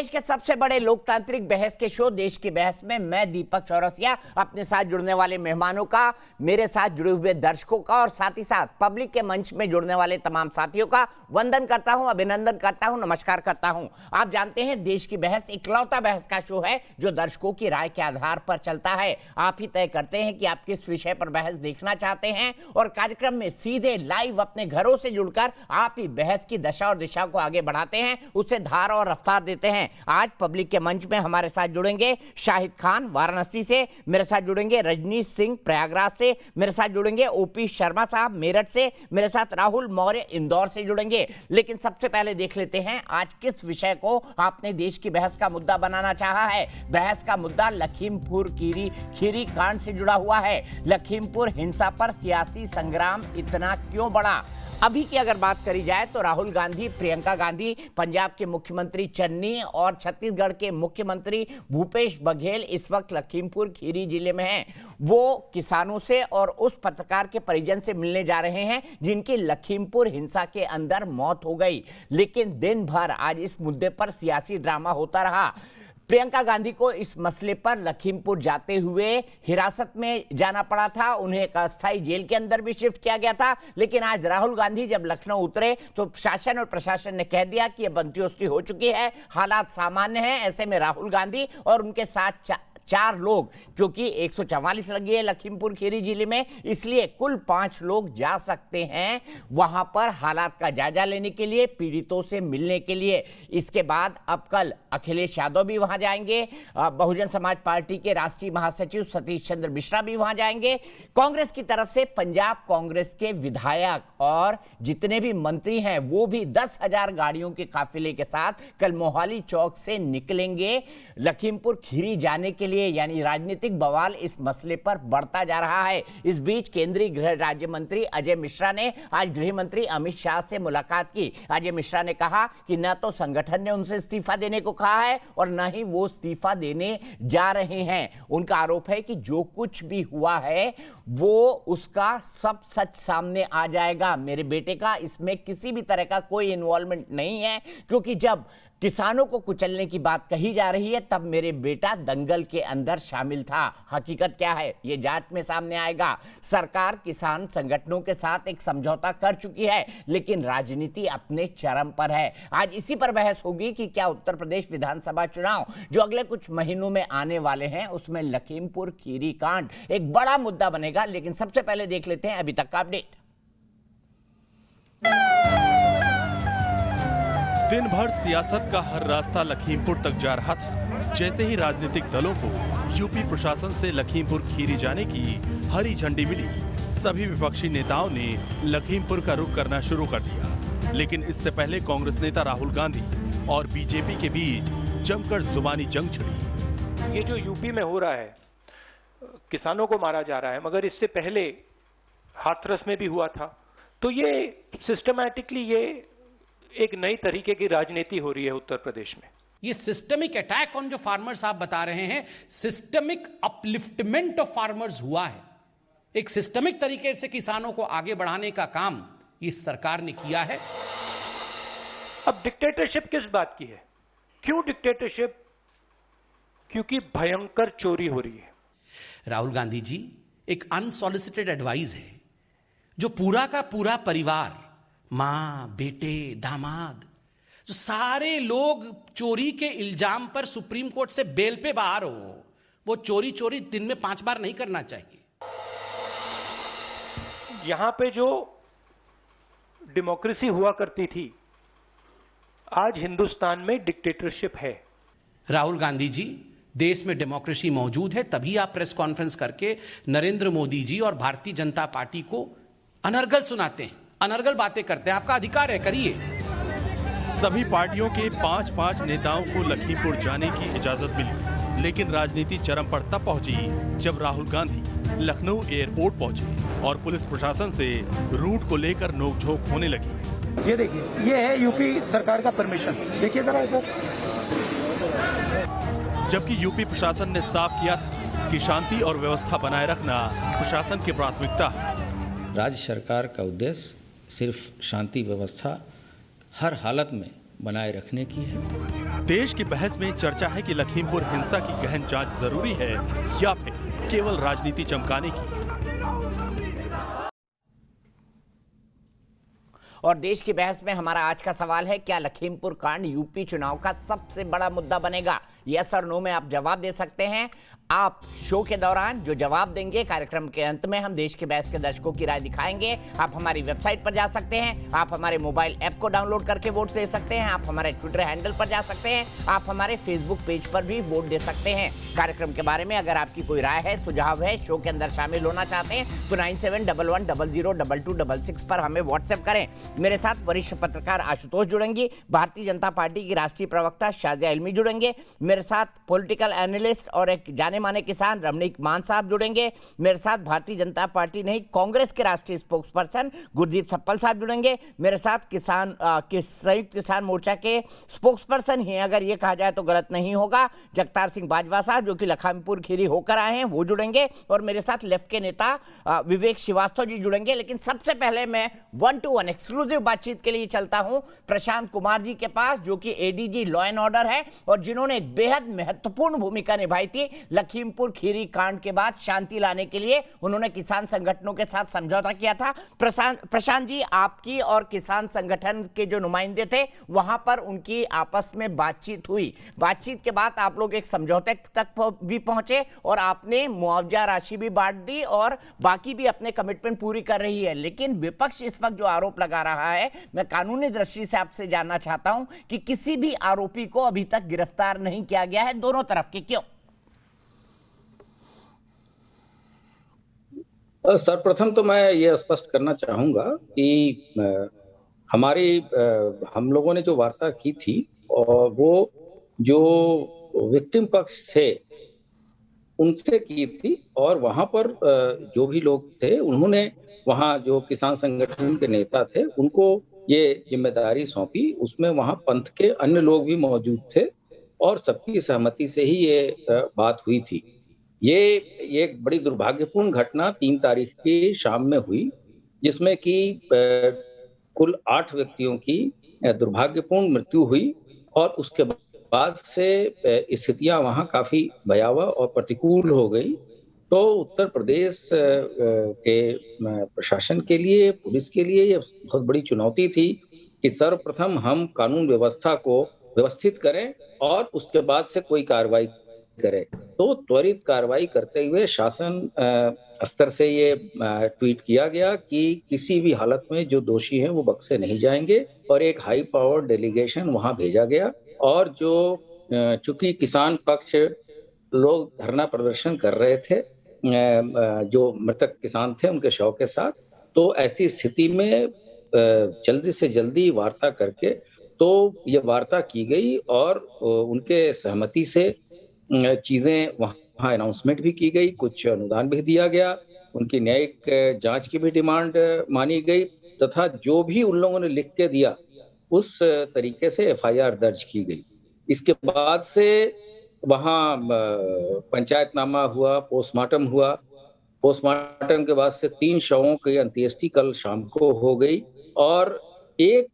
देश के सबसे बड़े लोकतांत्रिक बहस के शो देश की बहस में मैं दीपक चौरसिया अपने साथ जुड़ने वाले मेहमानों का, मेरे साथ जुड़े हुए दर्शकों का और साथ ही साथ पब्लिक के मंच में जुड़ने वाले तमाम साथियों का वंदन करता हूं, अभिनंदन करता हूं, नमस्कार करता हूं। आप जानते हैं देश की बहस इकलौता बहस का शो है जो दर्शकों की राय के आधार पर चलता है। आप ही तय करते हैं कि आप किस विषय पर बहस देखना चाहते हैं और कार्यक्रम में सीधे लाइव अपने घरों से जुड़कर आप ही बहस की दशा और दिशा को आगे बढ़ाते हैं, उससे धार और रफ्तार देते हैं। आज पब्लिक के मंच में हमारे साथ जुड़ेंगे शाहिद खान वाराणसी से, मेरे साथ जुड़ेंगे रजनीश सिंह प्रयागराज से, मेरे साथ जुड़ेंगे ओपी शर्मा साहब मेरठ से, मेरे साथ राहुल मौर्य इंदौर से जुड़ेंगे। लेकिन सबसे पहले देख लेते हैं आज किस विषय को आपने देश की बहस का मुद्दा बनाना चाहा है। बहस का मुद्दा लखीमपुर खीरी कांड से जुड़ा हुआ है। लखीमपुर हिंसा पर सियासी संग्राम इतना क्यों बढ़ा? अभी की अगर बात करी जाए तो राहुल गांधी, प्रियंका गांधी, पंजाब के मुख्यमंत्री चन्नी और छत्तीसगढ़ के मुख्यमंत्री भूपेश बघेल इस वक्त लखीमपुर खीरी जिले में हैं। वो किसानों से और उस पत्रकार के परिजन से मिलने जा रहे हैं जिनकी लखीमपुर हिंसा के अंदर मौत हो गई। लेकिन दिन भर आज इस मुद्दे पर सियासी ड्रामा होता रहा। प्रियंका गांधी को इस मसले पर लखीमपुर जाते हुए हिरासत में जाना पड़ा था, उन्हें एक अस्थायी जेल के अंदर भी शिफ्ट किया गया था। लेकिन आज राहुल गांधी जब लखनऊ उतरे तो शासन और प्रशासन ने कह दिया कि यह बंदियोस्ती हो चुकी है, हालात सामान्य हैं। ऐसे में राहुल गांधी और उनके साथ चार लोग, क्योंकि 144 लगी है लखीमपुर खीरी जिले में, इसलिए कुल 5 लोग जा सकते हैं वहां पर हालात का जायजा लेने के लिए, पीड़ितों से मिलने के लिए। इसके बाद अब कल अखिलेश यादव भी वहां जाएंगे, बहुजन समाज पार्टी के राष्ट्रीय महासचिव सतीश चंद्र मिश्रा भी वहां जाएंगे। कांग्रेस की तरफ से पंजाब कांग्रेस के विधायक और जितने भी मंत्री हैं वो भी 10,000 गाड़ियों के काफिले के साथ कल मोहाली चौक से निकलेंगे लखीमपुर खीरी जाने के लिए। यानी राजनीतिक बवाल इस मसले पर बढ़ता जा रहा है। इस बीच केंद्रीय गृह राज्य मंत्री अजय मिश्रा ने आज गृह मंत्री अमित शाह से मुलाकात की। अजय मिश्रा ने कहा कि न तो संगठन ने उनसे इस्तीफा देने को कहा है और न ही वो इस्तीफा देने जा रहे हैं। उनका आरोप है कि जो कुछ भी हुआ है वो उसका सब सच सामने आ जाएगा। मेरे बेटे का इसमें किसी भी तरह का कोई इन्वॉल्वमेंट नहीं है, क्योंकि जब किसानों को कुचलने की बात कही जा रही है तब मेरे बेटा दंगल के अंदर शामिल था। हकीकत क्या है ये जांच में सामने आएगा। सरकार किसान संगठनों के साथ एक समझौता कर चुकी है, लेकिन राजनीति अपने चरम पर है। आज इसी पर बहस होगी कि क्या उत्तर प्रदेश विधानसभा चुनाव जो अगले कुछ महीनों में आने वाले हैं उसमें लखीमपुर खीरी कांड एक बड़ा मुद्दा बनेगा। लेकिन सबसे पहले देख लेते हैं अभी तक का अपडेट। दिन भर सियासत का हर रास्ता लखीमपुर तक जा रहा था। जैसे ही राजनीतिक दलों को यूपी प्रशासन से लखीमपुर खीरी जाने की हरी झंडी मिली, सभी विपक्षी नेताओं ने लखीमपुर का रुख करना शुरू कर दिया। लेकिन इससे पहले कांग्रेस नेता राहुल गांधी और बीजेपी के बीच जमकर जुबानी जंग छिड़ी। ये जो यूपी में हो रहा है, किसानों को मारा जा रहा है, मगर इससे पहले हाथरस में भी हुआ था। तो ये सिस्टमैटिकली ये एक नई तरीके की राजनीति हो रही है उत्तर प्रदेश में। ये सिस्टमिक अटैक ऑन जो फार्मर्स आप बता रहे हैं, सिस्टमिक अपलिफ्टमेंट ऑफ फार्मर्स हुआ है। एक सिस्टमिक तरीके से किसानों को आगे बढ़ाने का काम इस सरकार ने किया है। अब डिक्टेटरशिप किस बात की है? क्यों डिक्टेटरशिप? क्योंकि भयंकर चोरी हो रही है। राहुल गांधी जी, एक अनसॉलिसिटेड एडवाइस है जो पूरा का पूरा परिवार, मां, बेटे, दामाद, जो सारे लोग चोरी के इल्जाम पर सुप्रीम कोर्ट से बेल पे बाहर हो, वो चोरी दिन में 5 बार नहीं करना चाहिए। यहां पे जो डेमोक्रेसी हुआ करती थी, आज हिंदुस्तान में डिक्टेटरशिप है। राहुल गांधी जी, देश में डेमोक्रेसी मौजूद है, तभी आप प्रेस कॉन्फ्रेंस करके नरेंद्र मोदी जी और भारतीय जनता पार्टी को अनर्गल सुनाते हैं, अनर्गल बातें करते हैं। आपका अधिकार है, करिए। सभी पार्टियों के 5-5 नेताओं को लखीमपुर जाने की इजाजत मिली, लेकिन राजनीति चरम पर तब पहुंची जब राहुल गांधी लखनऊ एयरपोर्ट पहुंचे और पुलिस प्रशासन से रूट को लेकर नोकझोंक होने लगी। ये देखिए, ये है यूपी सरकार का परमिशन, देखिए जरा इधर। जबकि यूपी प्रशासन ने साफ किया था कि शांति और व्यवस्था बनाए रखना प्रशासन की प्राथमिकता है। राज्य सरकार का उद्देश्य सिर्फ शांति व्यवस्था हर हालत में बनाए रखने की है। देश की बहस में चर्चा है कि लखीमपुर हिंसा की गहन जांच जरूरी है या फिर केवल राजनीति चमकाने की। और देश की बहस में हमारा आज का सवाल है, क्या लखीमपुर कांड यूपी चुनाव का सबसे बड़ा मुद्दा बनेगा? यस और नो में आप जवाब दे सकते हैं। आप शो के दौरान जो जवाब देंगे, कार्यक्रम के अंत में हम देश के बहस के दर्शकों की राय दिखाएंगे। आप हमारी वेबसाइट पर जा सकते हैं, आप हमारे मोबाइल ऐप को डाउनलोड करके वोट दे सकते हैं, आप हमारे ट्विटर हैंडल पर जा सकते हैं, आप हमारे फेसबुक पेज पर भी वोट दे सकते हैं। कार्यक्रम के बारे में अगर आपकी कोई राय है, सुझाव है, शो के अंदर शामिल होना चाहते हैं तो 9711002266 पर हमें व्हाट्सएप करें। मेरे साथ वरिष्ठ पत्रकार आशुतोष जुड़ेंगे, भारतीय जनता पार्टी की राष्ट्रीय प्रवक्ता शाजिया इल्मी जुड़ेंगे, मेरे साथ पॉलिटिकल एनालिस्ट और एक जाने माने किसान रमणीक मान साहब जुड़ेंगे, मेरे साथ भारतीय जनता पार्टी नहीं कांग्रेस के राष्ट्रीय स्पोक्स पर्सन गुरदीप सप्पल साहब जुड़ेंगे, मेरे साथ संयुक्त किसान मोर्चा के स्पोक्स पर्सन ही अगर ये कहा जाए तो गलत नहीं होगा, जगतार सिंह बाजवा साहब जो कि लखीमपुर खीरी होकर आए हैं वो जुड़ेंगे, और मेरे साथ लेफ्ट के नेता विवेक श्रीवास्तव जी जुड़ेंगे। लेकिन सबसे पहले मैं 1-to-1 एक्सक्लूसिव बातचीत के लिए चलता हूं प्रशांत कुमार जी के पास, जो कि एडीजी लॉ एंड ऑर्डर है और जिन्होंने एक बेहद महत्वपूर्ण भूमिका निभाई थी लखीमपुर खीरी कांड के बाद शांति लाने के लिए। उन्होंने किसान संगठनों के साथ समझौता किया था। प्रशांत जी, आपकी और किसान संगठन के जो नुमाइंदे थे वहां पर उनकी आपस में बातचीत हुई, बातचीत के बाद आप लोग एक समझौते तक भी पहुंचे और आपने मुआवजा राशि भी बांट दी और बाकी भी अपने कमिटमेंट पूरी कर रही है। लेकिन विपक्ष इस वक्त जो आरोप लगा रहा है, मैं कानूनी दृष्टि से आपसे जानना चाहता हूं कि किसी भी आरोपी को अभी तक गिरफ्तार नहीं किया गया है, दोनों तरफ के, क्यों? सर्वप्रथम तो मैं ये स्पष्ट करना चाहूंगा कि हम लोगों ने जो वार्ता की थी और वो जो विक्टिम पक्ष थे उनसे की थी, और वहां पर जो भी लोग थे उन्होंने वहां जो किसान संगठन के नेता थे उनको ये जिम्मेदारी सौंपी। उसमें वहां पंथ के अन्य लोग भी मौजूद थे और सबकी सहमति से ही ये बात हुई थी। ये एक बड़ी दुर्भाग्यपूर्ण घटना 3 तारीख की शाम में हुई, जिसमें कि कुल 8 व्यक्तियों की दुर्भाग्यपूर्ण मृत्यु हुई और उसके बाद से स्थितियां वहां काफी भयावह और प्रतिकूल हो गई। तो उत्तर प्रदेश के प्रशासन के लिए, पुलिस के लिए ये बहुत बड़ी चुनौती थी कि सर्वप्रथम हम कानून व्यवस्था को व्यवस्थित करें और उसके बाद से कोई कार्रवाई करें। तो त्वरित कार्रवाई करते हुए शासन स्तर से ये ट्वीट किया गया कि किसी भी हालत में जो दोषी हैं वो बख्शे नहीं जाएंगे, और एक हाई पावर डेलीगेशन वहां भेजा गया। और जो चूंकि किसान पक्ष लोग धरना प्रदर्शन कर रहे थे, जो मृतक किसान थे उनके शव के साथ, तो ऐसी स्थिति में जल्दी से जल्दी वार्ता करके तो ये वार्ता की गई और उनके सहमति से चीजें वहां अनाउंसमेंट भी की गई, कुछ अनुदान भी दिया गया, उनकी न्यायिक जांच की भी डिमांड मानी गई, तथा जो भी उन लोगों ने लिख के दिया उस तरीके से एफआईआर दर्ज की गई। इसके बाद से वहां पंचायतनामा हुआ, पोस्टमार्टम हुआ। पोस्टमार्टम के बाद से 3 शवों की अंत्येष्टि कल शाम को हो गई और एक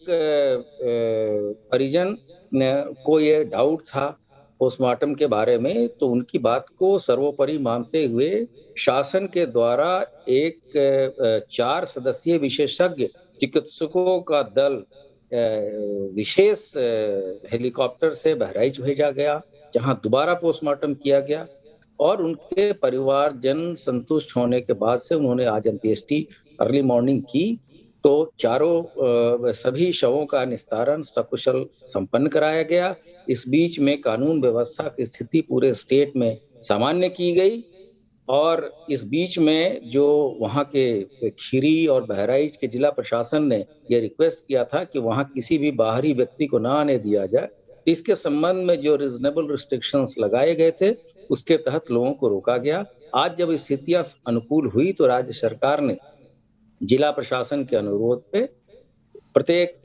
परिजन को ये डाउट था पोस्टमार्टम के बारे में, तो उनकी बात को सर्वोपरि मानते हुए शासन के द्वारा एक 4 सदस्यीय विशेषज्ञ चिकित्सकों का दल विशेष हेलीकॉप्टर से बहराइच भेजा गया, जहां दोबारा पोस्टमार्टम किया गया और उनके परिवारजन संतुष्ट होने के बाद से उन्होंने आज अंत्येष्टि अर्ली मॉर्निंग की। तो सभी शवों का निस्तारण सकुशल संपन्न कराया गया। इस बीच में कानून व्यवस्था की स्थिति पूरे स्टेट में सामान्य की गई और इस बीच में जो वहां के खीरी और बहराइच के जिला प्रशासन ने ये रिक्वेस्ट किया था कि वहां किसी भी बाहरी व्यक्ति को ना आने दिया जाए, इसके संबंध में जो रीजनेबल रिस्ट्रिक्शंस लगाए गए थे उसके तहत लोगों को रोका गया। आज जब स्थितियां अनुकूल हुई तो राज्य सरकार ने जिला प्रशासन के अनुरोध पे प्रत्येक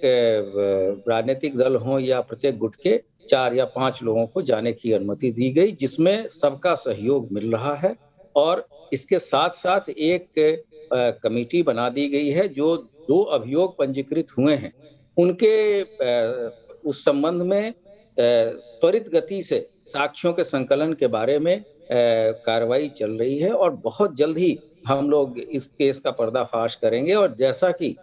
राजनीतिक दल हो या प्रत्येक गुट के 4 या 5 लोगों को जाने की अनुमति दी गई, जिसमें सबका सहयोग मिल रहा है। और इसके साथ साथ एक कमेटी बना दी गई है जो 2 अभियोग पंजीकृत हुए हैं, उनके उस संबंध में त्वरित गति से साक्ष्यों के संकलन के बारे में कार्रवाई चल रही है और बहुत जल्द ही हम लोग इस केस का पर्दाफाश करेंगे। और जैसा कि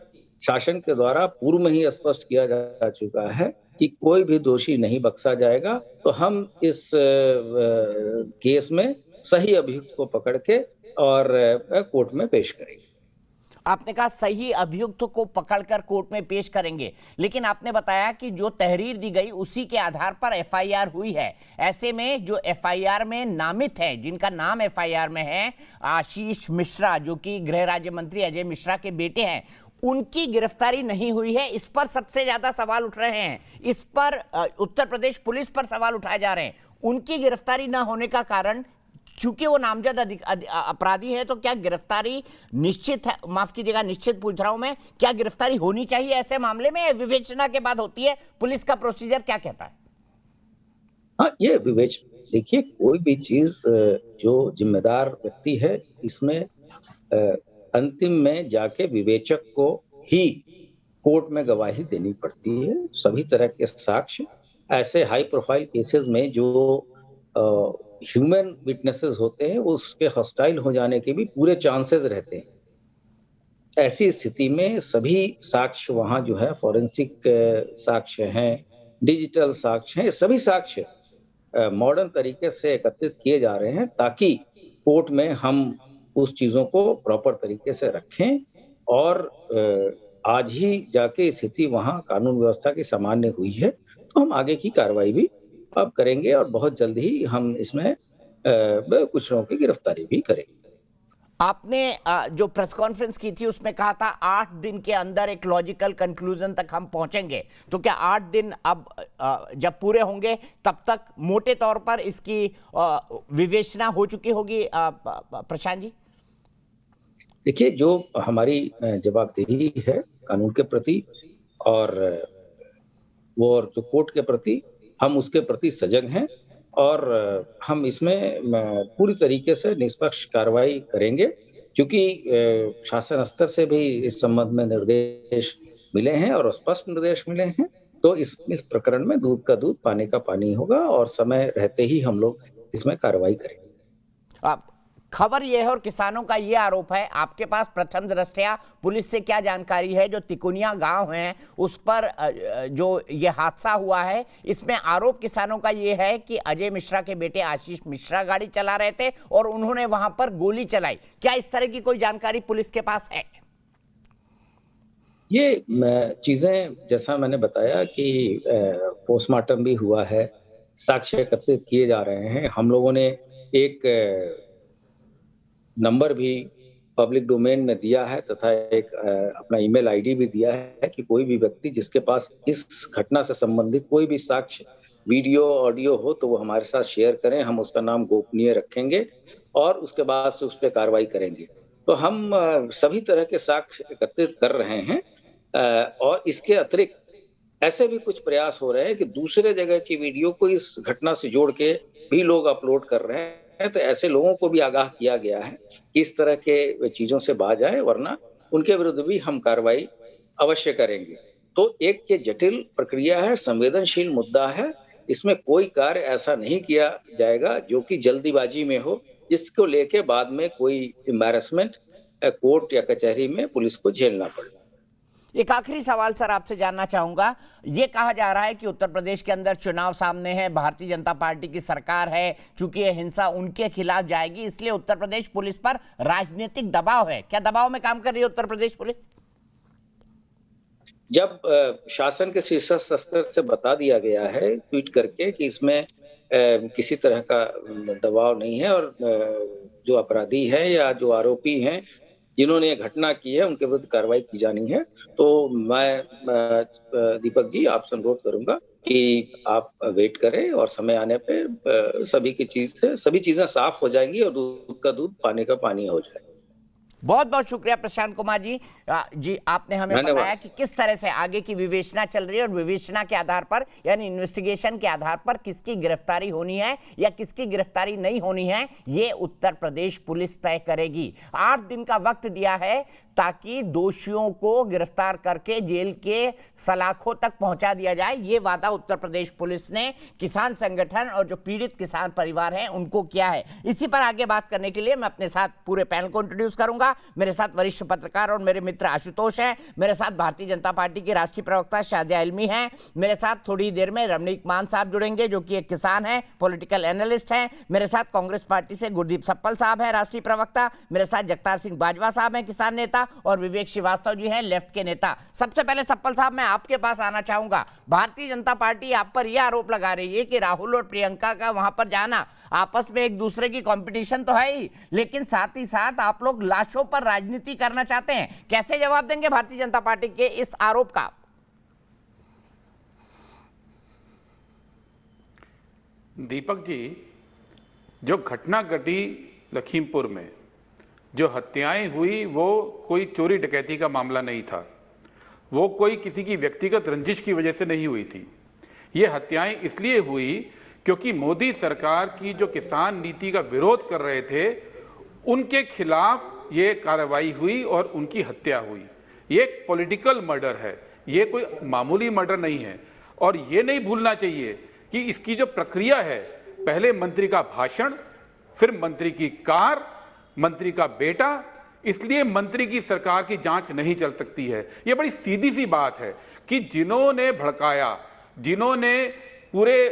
शासन के द्वारा पूर्व में ही स्पष्ट किया जा चुका है कि कोई भी दोषी नहीं बख्शा जाएगा, तो हम इस केस में सही अभियुक्त को पकड़ के और कोर्ट में पेश करेंगे। आपने कहा सही अभियुक्त को पकड़कर कोर्ट में पेश करेंगे, लेकिन आपने बताया कि जो तहरीर दी गई उसी के आधार पर एफआईआर हुई है। ऐसे में जो एफआईआर में नामित है, जिनका नाम एफआईआर में है, आशीष मिश्रा, जो कि गृह राज्य मंत्री अजय मिश्रा के बेटे हैं, उनकी गिरफ्तारी नहीं हुई है। इस पर सबसे ज्यादा सवाल उठ रहे हैं। इस पर उत्तर प्रदेश पुलिस पर सवाल उठाए जा रहे हैं। उनकी गिरफ्तारी न होने का कारण, चूंकि वो नामजद अपराधी है, तो क्या गिरफ्तारी निश्चित है? माफ कीजिएगा, निश्चित पूछ रहा हूं मैं, क्या गिरफ्तारी होनी चाहिए ऐसे मामले में? विवेचना के बाद होती है? पुलिस का प्रोसीजर क्या कहता है? हाँ, ये देखिए, कोई भी चीज जो जिम्मेदार व्यक्ति है, इसमें अंतिम में जाके विवेचक को ही कोर्ट में गवाही देनी पड़ती है। सभी तरह के साक्ष्य ऐसे हाई प्रोफाइल केसेस में जो ह्यूमन विटनेसेस होते हैं, उसके हॉस्टाइल हो जाने के भी पूरे चांसेस रहते हैं। ऐसी स्थिति में सभी साक्ष्य वहां जो है, फॉरेंसिक साक्ष्य हैं, डिजिटल साक्ष्य हैं, सभी साक्ष्य मॉडर्न तरीके से एकत्रित किए जा रहे हैं ताकि कोर्ट में हम उस चीजों को प्रॉपर तरीके से रखें और आज ही जाके स्थिति वहां कानून व्यवस्था की सामान्य हुई है, तो हम आगे की कार्रवाई भी अब करेंगे और बहुत जल्द ही हम इसमें कुछ लोगों की गिरफ्तारी भी करेंगे। आपने जो प्रेस कॉन्फ्रेंस की थी उसमें कहा था 8 दिन के अंदर एक लॉजिकल कंक्लूजन तक हम पहुंचेंगे, तो क्या 8 दिन अब जब पूरे होंगे तब तक मोटे तौर पर इसकी विवेचना हो चुकी होगी? प्रशांत जी, देखिए, जो हमारी जवाबदेही है कानून के प्रति और जो कोर्ट के प्रति, हम उसके प्रति सजग हैं और हम इसमें पूरी तरीके से निष्पक्ष कार्रवाई करेंगे, क्योंकि शासन स्तर से भी इस संबंध में निर्देश मिले हैं और स्पष्ट निर्देश मिले हैं। तो इस प्रकरण में दूध का दूध, पानी का पानी होगा और समय रहते ही हम लोग इसमें कार्रवाई करेंगे। खबर यह है और किसानों का यह आरोप है, आपके पास प्रथम दृष्टया पुलिस से क्या जानकारी है? जो तिकोनिया गांव है उस पर जो ये हादसा हुआ है, इसमें आरोप किसानों का यह है कि अजय मिश्रा के बेटे आशीष मिश्रा गाड़ी चला रहे थे और उन्होंने वहां पर गोली चलाई। क्या इस तरह की कोई जानकारी पुलिस के पास है? ये चीजें जैसा मैंने बताया कि पोस्टमार्टम भी हुआ है, साक्ष्य एकत्रित किए जा रहे हैं। हम लोगों ने एक नंबर भी पब्लिक डोमेन में दिया है तथा एक अपना ईमेल आईडी भी दिया है कि कोई भी व्यक्ति जिसके पास इस घटना से संबंधित कोई भी साक्ष्य, वीडियो, ऑडियो हो तो वो हमारे साथ शेयर करें। हम उसका नाम गोपनीय रखेंगे और उसके बाद से उस पर कार्रवाई करेंगे। तो हम सभी तरह के साक्ष्य एकत्रित कर रहे हैं और इसके अतिरिक्त ऐसे भी कुछ प्रयास हो रहे हैं कि दूसरे जगह की वीडियो को इस घटना से जोड़ के भी लोग अपलोड कर रहे हैं। तो ऐसे लोगों को भी आगाह किया गया है कि इस तरह के चीजों से बाज आए, वरना उनके विरुद्ध भी हम कार्रवाई अवश्य करेंगे। तो एक ये जटिल प्रक्रिया है, संवेदनशील मुद्दा है। इसमें कोई कार्य ऐसा नहीं किया जाएगा जो कि जल्दीबाजी में हो, जिसको लेके बाद में कोई एम्बैरेसमेंट कोर्ट या कचहरी में पुलिस को झेलना पड़े। एक आखिरी सवाल सर आपसे जानना चाहूंगा, ये कहा जा रहा है कि उत्तर प्रदेश के अंदर चुनाव सामने है, भारतीय जनता पार्टी की सरकार है, चूंकि ये हिंसा उनके खिलाफ जाएगी, इसलिए उत्तर प्रदेश पुलिस पर राजनीतिक दबाव है। क्या दबाव में काम कर रही है उत्तर प्रदेश पुलिस? जब शासन के शीर्ष स्तर से बता दिया गया है ट्वीट करके कि इसमें किसी तरह का दबाव नहीं है और जो अपराधी है या जो आरोपी हैं जिन्होंने ये घटना की है उनके विरुद्ध कार्रवाई की जानी है, तो मैं दीपक जी आपसे अनुरोध करूंगा कि आप वेट करें और समय आने पे सभी चीजें साफ हो जाएंगी और दूध का दूध, पानी का पानी हो जाएगा। बहुत बहुत शुक्रिया प्रशांत कुमार जी आपने हमें बताया कि किस तरह से आगे की विवेचना चल रही है और विवेचना के आधार पर, यानी इन्वेस्टिगेशन के आधार पर किसकी गिरफ्तारी होनी है या किसकी गिरफ्तारी नहीं होनी है, ये उत्तर प्रदेश पुलिस तय करेगी। 8 दिन का वक्त दिया है ताकि दोषियों को गिरफ्तार करके जेल के सलाखों तक पहुंचा दिया जाए। ये वादा उत्तर प्रदेश पुलिस ने किसान संगठन और जो पीड़ित किसान परिवार हैं उनको किया है। इसी पर आगे बात करने के लिए मैं अपने साथ पूरे पैनल को इंट्रोड्यूस करूंगा। मेरे साथ वरिष्ठ पत्रकार और मेरे मित्र आशुतोष हैं, मेरे साथ भारतीय जनता पार्टी के राष्ट्रीय प्रवक्ता शाजिया इल्मी हैं, मेरे साथ थोड़ी देर में रमनीक मान साहब जुड़ेंगे जो कि एक किसान है, पॉलिटिकल एनालिस्ट हैं, मेरे साथ कांग्रेस पार्टी से गुरदीप सप्पल साहब हैं, राष्ट्रीय प्रवक्ता, मेरे साथ जगतार सिंह बाजवा साहब हैं, किसान नेता, और विवेक श्रीवास्तव जी हैं, लेफ्ट के नेता। सबसे पहले सप्पल साहब मैं आपके पास आना चाहूंगा। भारतीय जनता पार्टी आप पर यह आरोप लगा रही है कि राहुल और प्रियंका का वहां पर जाना आपस में एक दूसरे की कंपटीशन तो है ही, लेकिन साथ ही साथ आप लोग लाशों पर राजनीति करना चाहते हैं। कैसे जवाब देंगे भारतीय जनता पार्टी के इस आरोप का? दीपक जी, जो घटना घटी लखीमपुर में, जो हत्याएं हुई, वो कोई चोरी डकैती का मामला नहीं था, वो कोई किसी की व्यक्तिगत रंजिश की वजह से नहीं हुई थी। ये हत्याएं इसलिए हुई क्योंकि मोदी सरकार की जो किसान नीति का विरोध कर रहे थे उनके खिलाफ ये कार्रवाई हुई और उनकी हत्या हुई। ये एक पॉलिटिकल मर्डर है, ये कोई मामूली मर्डर नहीं है। और ये नहीं भूलना चाहिए कि इसकी जो प्रक्रिया है, पहले मंत्री का भाषण, फिर मंत्री की कार, मंत्री का बेटा, इसलिए मंत्री की सरकार की जांच नहीं चल सकती है। ये बड़ी सीधी सी बात है कि जिन्होंने भड़काया, जिन्होंने पूरे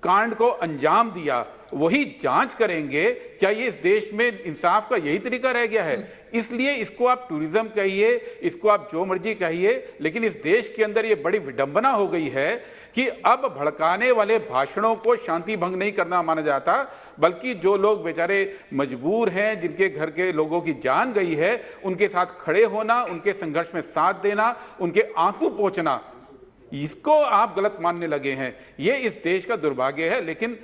कांड को अंजाम दिया, वही जांच करेंगे। क्या ये इस देश में इंसाफ का यही तरीका रह गया है? इसलिए इसको आप टूरिज्म कहिए, इसको आप जो मर्जी कहिए, लेकिन इस देश के अंदर ये बड़ी विडंबना हो गई है कि अब भड़काने वाले भाषणों को शांति भंग नहीं करना माना जाता, बल्कि जो लोग बेचारे मजबूर हैं, जिनके घर के लोगों की जान गई है, उनके साथ खड़े होना, उनके संघर्ष में साथ देना, उनके आंसू पोंछना, इसको आप गलत मानने लगे हैं। ये इस देश का दुर्भाग्य है। लेकिन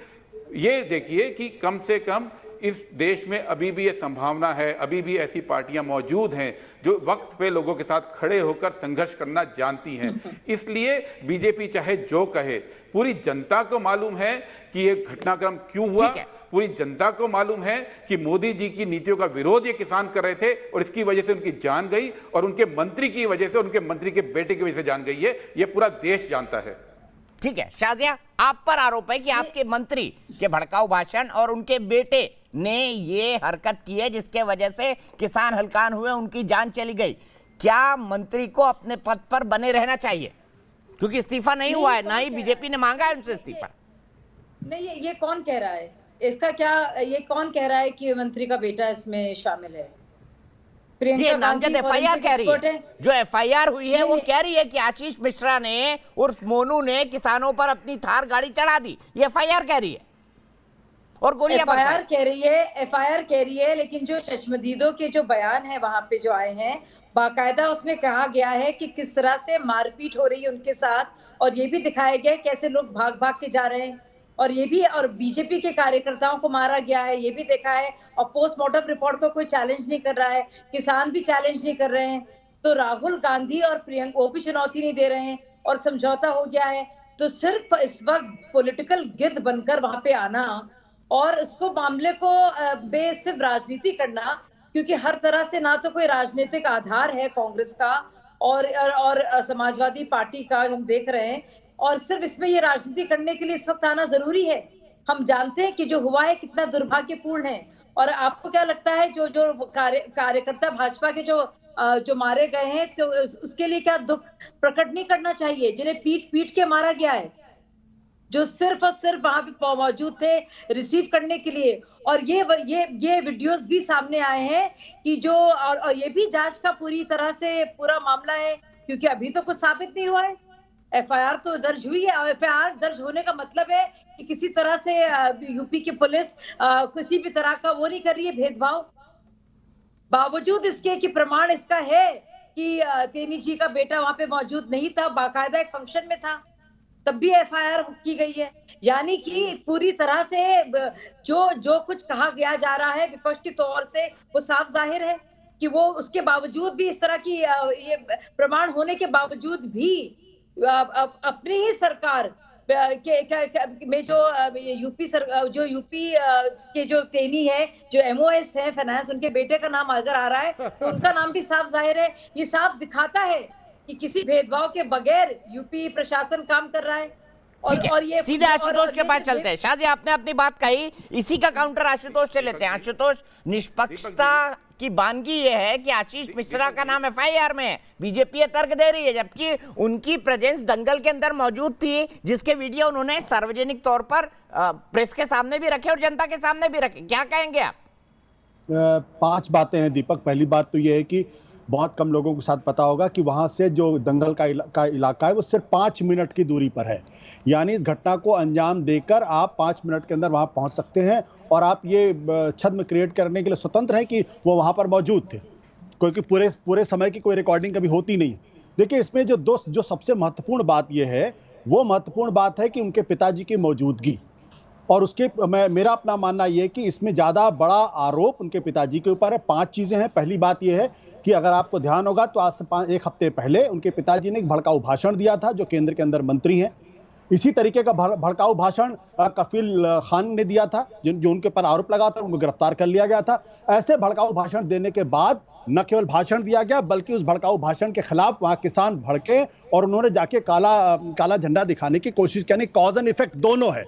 ये देखिए कि कम से कम इस देश में अभी भी ये संभावना है, अभी भी ऐसी पार्टियां मौजूद हैं जो वक्त पे लोगों के साथ खड़े होकर संघर्ष करना जानती हैं। इसलिए बीजेपी चाहे जो कहे, पूरी जनता को मालूम है कि ये घटनाक्रम क्यों हुआ, पूरी जनता को मालूम है कि मोदी जी की नीतियों का विरोध ये किसान कर रहे थे और इसकी वजह से उनकी जान गई, और उनके मंत्री की वजह से, उनके मंत्री के बेटे की वजह से जान गई है। ये पूरा देश जानता है। ठीक है शाजिया, आप पर आरोप है कि आपके मंत्री के भड़काऊ भाषण और उनके बेटे ने ये हरकत की है जिसके वजह से किसान हलकान हुए, उनकी जान चली गई। क्या मंत्री को अपने पद पर बने रहना चाहिए? क्योंकि इस्तीफा नहीं हुआ है, ना ही बीजेपी ने मांगा है उनसे इस्तीफा। नहीं, ये कौन कह रहा है? इसका क्या, ये कौन कह रहा है कि मंत्री का बेटा इसमें शामिल है? ये नामजद एफआईआर कह रही है, जो एफआईआर हुई है वो कह रही है कि आशीष मिश्रा ने उर्फ मोनू ने किसानों पर अपनी थार गाड़ी चढ़ा दी। ये एफआईआर कह रही है और गोलियां एफआईआर कह रही है, लेकिन जो चश्मदीदों के जो बयान है वहां पे जो आए हैं, बाकायदा उसमें कहा गया है कि किस तरह से मारपीट हो रही है उनके साथ, और ये भी दिखाया गया है कैसे लोग भाग भाग के जा रहे हैं, और ये भी, और बीजेपी के कार्यकर्ताओं को मारा गया है, ये भी देखा है। और पोस्टमार्टम रिपोर्ट को कोई चैलेंज नहीं कर रहा है, किसान भी चैलेंज नहीं कर रहे हैं। तो राहुल गांधी और प्रियंका वो भी चुनौती नहीं दे रहे हैं और समझौता हो गया है। तो सिर्फ इस वक्त पॉलिटिकल गिद्ध बनकर वहां पे आना और उसको मामले को सिर्फ राजनीति करना, क्योंकि हर तरह से ना तो कोई राजनीतिक आधार है कांग्रेस का और समाजवादी पार्टी का, हम देख रहे हैं, और सिर्फ इसमें ये राजनीति करने के लिए इस वक्त आना जरूरी है। हम जानते हैं कि जो हुआ है कितना दुर्भाग्यपूर्ण है। और आपको क्या लगता है जो कार्यकर्ता भाजपा के जो मारे गए हैं, तो उसके लिए क्या दुख प्रकट नहीं करना चाहिए, जिन्हें पीट पीट के मारा गया है, जो सिर्फ और सिर्फ वहां पे मौजूद थे रिसीव करने के लिए? और ये वीडियोस भी सामने आए हैं कि जो, और ये भी जांच का पूरी तरह से पूरा मामला है, क्योंकि अभी तो कुछ साबित नहीं हुआ है। एफआईआर तो दर्ज हुई है, और एफआईआर दर्ज होने का मतलब है कि किसी तरह से यूपी की पुलिस किसी भी तरह का वो नहीं कर रही है भेदभाव। बावजूद इसके कि प्रमाण इसका है कि तेनी जी का बेटा वहां पे मौजूद नहीं था, बाकायदा एक फंक्शन में था, तब भी एफआईआर की गई है। यानी कि पूरी तरह से जो कुछ कहा गया जा रहा है विपक्ष के तौर से, वो साफ जाहिर है कि वो उसके बावजूद भी, इस तरह की ये प्रमाण होने के बावजूद भी अपनी ही सरकार में जो यूपी के जो तेनी है, जो MOS है फाइनेंस, उनके बेटे का नाम अगर आ रहा है तो उनका नाम भी साफ जाहिर है। ये साफ दिखाता है कि किसी भेदभाव के बगैर यूपी प्रशासन काम कर रहा है। और ये सीधे आशुतोष के पास चलते हैं। शादी, आपने अपनी बात कही, इसी का काउंटर आशुतोष से लेते हैं। आशुतोष, निष्पक्षता की बानगी ये है कि आशीष मिश्रा का नाम FIR में है, बीजेपी ये तर्क दे रही है, जबकि उनकी प्रेजेंस दंगल के अंदर मौजूद थी, जिसके वीडियो उन्होंने सार्वजनिक तौर पर प्रेस के सामने भी रखे और जनता के सामने भी रखे। क्या कहेंगे आप? 5 बातें हैं दीपक। पहली बात तो ये है कि बहुत कम लोगों को साथ पता होगा कि वहां से जो दंगल का इलाका है वो सिर्फ 5 मिनट की दूरी पर है। यानी इस घटना को अंजाम देकर आप 5 मिनट के अंदर वहां पहुंच सकते हैं और आप ये छद्म क्रिएट करने के लिए स्वतंत्र हैं कि वो वहां पर मौजूद थे, क्योंकि पूरे समय की कोई रिकॉर्डिंग कभी होती नहीं। देखिए, इसमें जो सबसे महत्वपूर्ण बात ये है, वो महत्वपूर्ण बात है कि उनके पिताजी की मौजूदगी, और मेरा अपना मानना यह है कि इसमें ज्यादा बड़ा आरोप उनके पिताजी के ऊपर है। 5 चीजें हैं। पहली बात यह है कि अगर आपको ध्यान होगा तो आज से 1 हफ्ते पहले उनके पिताजी ने एक भड़काऊ भाषण दिया था, जो केंद्र के अंदर मंत्री हैं। इसी तरीके का भड़काऊ भाषण कफील खान ने दिया था, जो उनके पर आरोप लगा था, उनको गिरफ्तार कर लिया गया था। ऐसे भड़काऊ भाषण देने के बाद न केवल भाषण दिया गया, बल्कि उस भड़काऊ भाषण के खिलाफ वहां किसान भड़के और उन्होंने जाके काला झंडा दिखाने की कोशिश की। यानी कॉज एंड इफेक्ट दोनों है।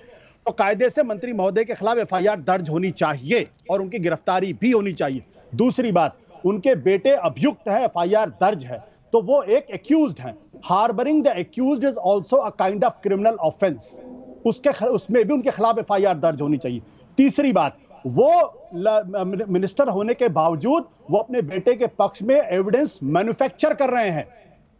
तो कायदे से मंत्री महोदय के खिलाफ FIR दर्ज होनी चाहिए और उनकी गिरफ्तारी भी होनी चाहिए। दूसरी बात, उनके बेटे अभियुक्त है, FIR दर्ज है, तो वो एक एक्यूज्ड हैं। Harbouring the accused is also a kind of criminal offence, उसमें भी उनके खिलाफ FIR दर्ज होनी चाहिए। तीसरी बात, वो मिनिस्टर होने के बावजूद वो अपने बेटे के पक्ष में एविडेंस मैन्युफैक्चर कर रहे हैं।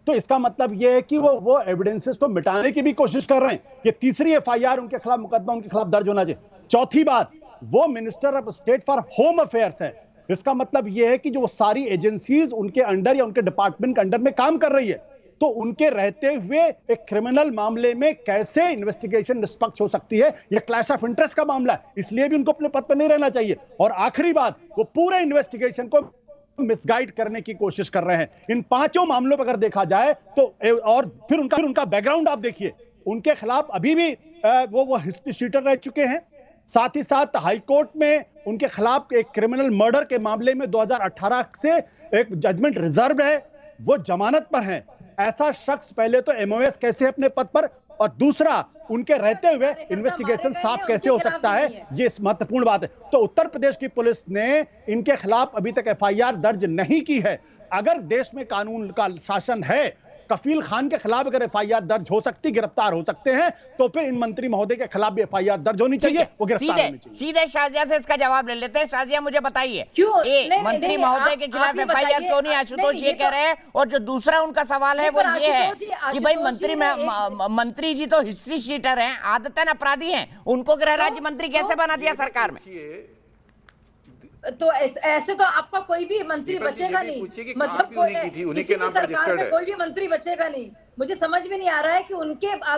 तो इसका मतलब यह है कि वो एविडेंसेस को मिटाने की भी कोशिश कर रहे हैं। ये तीसरी FIR उनके खिलाफ, मुकदमा उनके खिलाफ दर्ज होना चाहिए। चौथी बात, वो minister of state for home affairs है। इसका मतलब यह है कि जो सारी एजेंसीज उनके अंडर या उनके डिपार्टमेंट के अंडर में काम कर रही है, तो उनके रहते हुए एक क्रिमिनल मामले में कैसे इन्वेस्टिगेशन निष्पक्ष हो सकती है? यह क्लैश ऑफ इंटरेस्ट का मामला है, इसलिए भी उनको अपने पद पर नहीं रहना चाहिए। और आखिरी बात, वो पूरे इन्वेस्टिगेशन को मिसगाइड करने की कोशिश कर रहे हैं। इन 5 मामलों पर अगर देखा जाए तो, और फिर उनका बैकग्राउंड आप देखिए, उनके खिलाफ अभी भी वो हिस्ट्री शीटर रह चुके हैं। साथ ही साथ हाई कोर्ट में उनके खिलाफ एक क्रिमिनल मर्डर के मामले में 2018 से एक जजमेंट रिजर्व है, वो जमानत पर हैं। ऐसा शख्स पहले तो MOS कैसे अपने पद पर, और दूसरा उनके रहते हुए इन्वेस्टिगेशन साफ कैसे हो सकता है, ये महत्वपूर्ण बात है। तो उत्तर प्रदेश की पुलिस ने इनके खिलाफ अभी तक FIR दर्ज नहीं की है। अगर देश में कानून का शासन है, कफील खान के खिलाफ अगर FIR दर्ज हो सकती, गिरफ्तार हो सकते हैं, तो फिर इन मंत्री महोदय के खिलाफ भी FIR दर्ज होनी चाहिए, वो गिरफ्तार होनी चाहिए। सीधे शाजिया से इसका जवाब ले लेते हैं। शाजिया, मुझे बताइए, मंत्री महोदय के खिलाफ FIR क्यों नहीं? आशुतोष ये कह रहे हैं। और जो दूसरा उनका सवाल है वो ये है कि भाई मंत्री जी तो हिस्ट्री शीटर हैं, आदतन अपराधी हैं, उनको गृह राज्य मंत्री कैसे बना दिया सरकार में? तो ऐसे तो आपका कोई भी मंत्री बचेगा नहीं, मतलब कोई भी मंत्री बचेगा नहीं। मुझे समझ में नहीं आ रहा है कि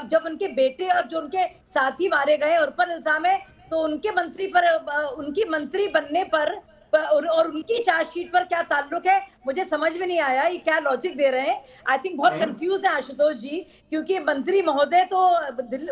जब उनके बेटे और जो उनके साथी मारे गए और पर इल्जाम है, तो उनके मंत्री पर, उनकी मंत्री बनने पर और उनकी चार्जशीट पर क्या ताल्लुक है, मुझे समझ में नहीं आया। ये क्या लॉजिक दे रहे हैं? आई थिंक बहुत कंफ्यूज है आशुतोष जी, क्योंकि मंत्री महोदय तो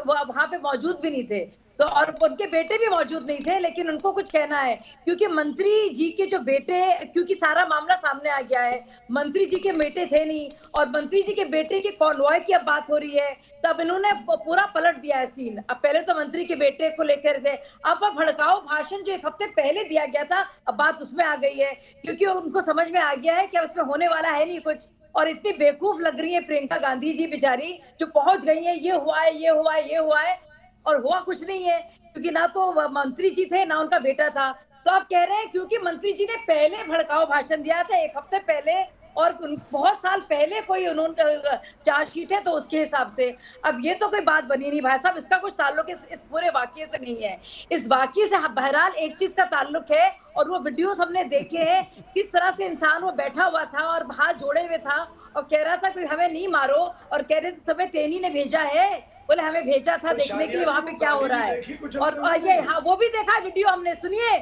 वहां पे मौजूद भी नहीं थे, तो और उनके बेटे भी मौजूद नहीं थे, लेकिन उनको कुछ कहना है क्योंकि मंत्री जी के जो बेटे, क्योंकि सारा मामला सामने आ गया है, मंत्री जी के बेटे थे नहीं और मंत्री जी के बेटे के कॉन्वॉय की अब बात हो रही है, तब इन्होंने पूरा पलट दिया है सीन। अब पहले तो मंत्री के बेटे को लेकर थे, अब भड़काऊ भाषण जो 1 हफ्ते पहले दिया गया था, अब बात उसमें आ गई है, क्योंकि उनको समझ में आ गया है कि उसमें होने वाला है नहीं कुछ। और इतनी बेवकूफ लग रही है प्रियंका गांधी जी बेचारी, जो पहुंच गई है, ये हुआ है, ये हुआ है, ये हुआ है, और हुआ कुछ नहीं है, क्योंकि ना तो मंत्री जी थे ना उनका बेटा था। तो आप कह रहे हैं क्योंकि मंत्री जी ने पहले भड़काऊ भाषण दिया था 1 हफ्ते पहले, और बहुत साल पहले कोई उन्होंने चार्जशीट है, तो उसके हिसाब से अब ये तो कोई बात बनी नहीं भाई साहब, इसका कुछ ताल्लुक इस पूरे वाकये से नहीं है। इस वाकये से बहरहाल एक चीज का ताल्लुक है, और वो वीडियोस हमने देखे हैं, किस तरह से इंसान वो बैठा हुआ था और हाथ जोड़े हुए था और कह रहा था कोई हमें नहीं मारो, और कह रहे थे तुम्हें तेनी ने भेजा है, बोले हमें भेजा था देखने के लिए वहां पे क्या हो रहा है। और ये हाँ, वो भी देखा वीडियो हमने, सुनिए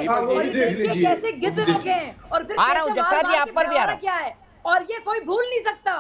और ये देखिए कैसे गिद्ध लोग हैं, और फिर कैसे मार मार के क्या है, और ये कोई भूल नहीं सकता